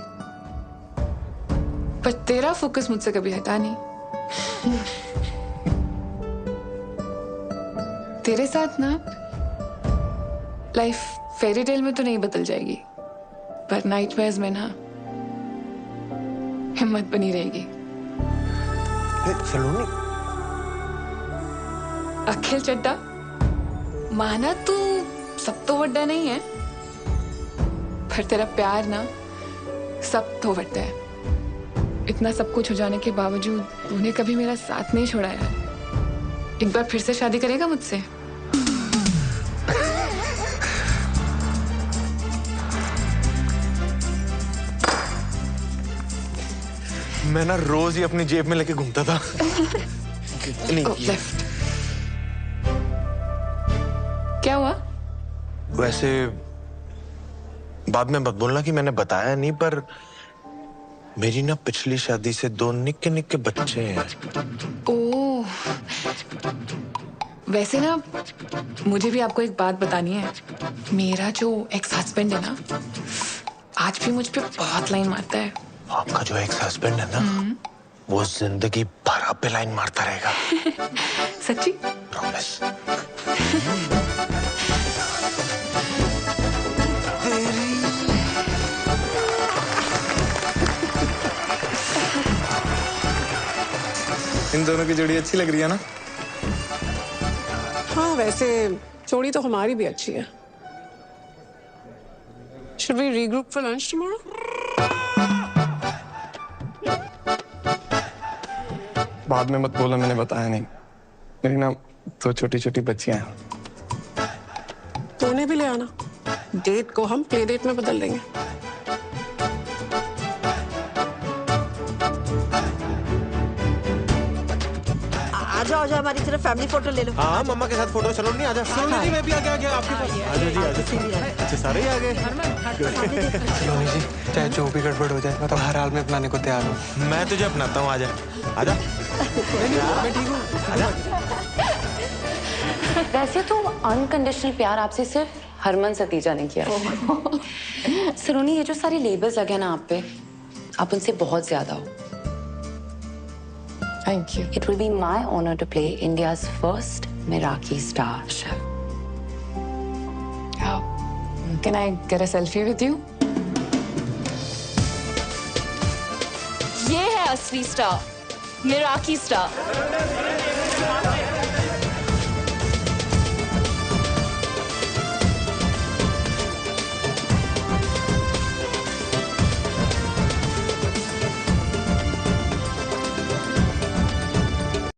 पर तेरा फोकस मुझसे कभी हटा नहीं। तेरे साथ ना लाइफ फेरी टेल में तो नहीं बदल जाएगी, पर नाइटमेयर्स में ना हिम्मत बनी रहेगी। सलोनी, अखिल चड्डा, माना तू सब तो वड्डा नहीं है, पर तेरा प्यार ना सब तो वड्डा है। इतना सब कुछ हो जाने के बावजूद तूने कभी मेरा साथ नहीं छोड़ा यार। एक बार फिर से शादी करेगा मुझसे? मैं ना रोज ही अपनी जेब में लेके घूमता था। लेफ्ट। क्या हुआ? वैसे बाद में मत बोलना कि मैंने बताया नहीं, पर मेरी ना पिछली शादी से 2 निक्के निक्के बच्चे हैं। ओह, वैसे ना मुझे भी आपको एक बात बतानी है। मेरा जो एक्स हस्बैंड है ना, आज भी मुझ पे बहुत लाइन मारता है। आपका जो एक्स हस्बैंड है ना, वो जिंदगी भर आप पे लाइन मारता रहेगा। सच्ची? प्रॉमिस। इन दोनों की जोड़ी अच्छी लग रही है ना? हाँ, वैसे जोड़ी तो हमारी भी अच्छी है। Should we regroup for lunch tomorrow? बाद में मत बोला, मैंने बताया नहीं। मेरी ना 2 छोटी छोटी बच्चियां हैं। तो उन्हें भी ले आना। डेट को हम प्ले डेट में बदल देंगे। आ जाओ हमारी तरफ फैमिली फोटो ले लो। हाँ, मम्मा के साथ फोटो। चलो नहीं, आजा। सलोनी जी, मैं भी आ गया आपके पास। आजा जी, आजा। अच्छा, सारे ही आ गए। सलोनी जी, चाहे जो भी गड़बड़ हो जाए, मैं तो हर हाल में अपनाने को तैयार हूँ। मैं तुझे अपनाता हूँ, आजा। आजा। मैं ठीक हूँ। आजा। वैसे तो अनकंडीशनल प्यार आपसे सिर्फ हरमन सतीजा ने किया। सलोनी, ये जो सारे लेबल्स लगे ना आप पे, आप उनसे बहुत ज्यादा हो। Thank you. It will be my honor to play India's first Meraki star chef. Can I get a selfie with you? ये है असली स्टार, मिराकी स्टार।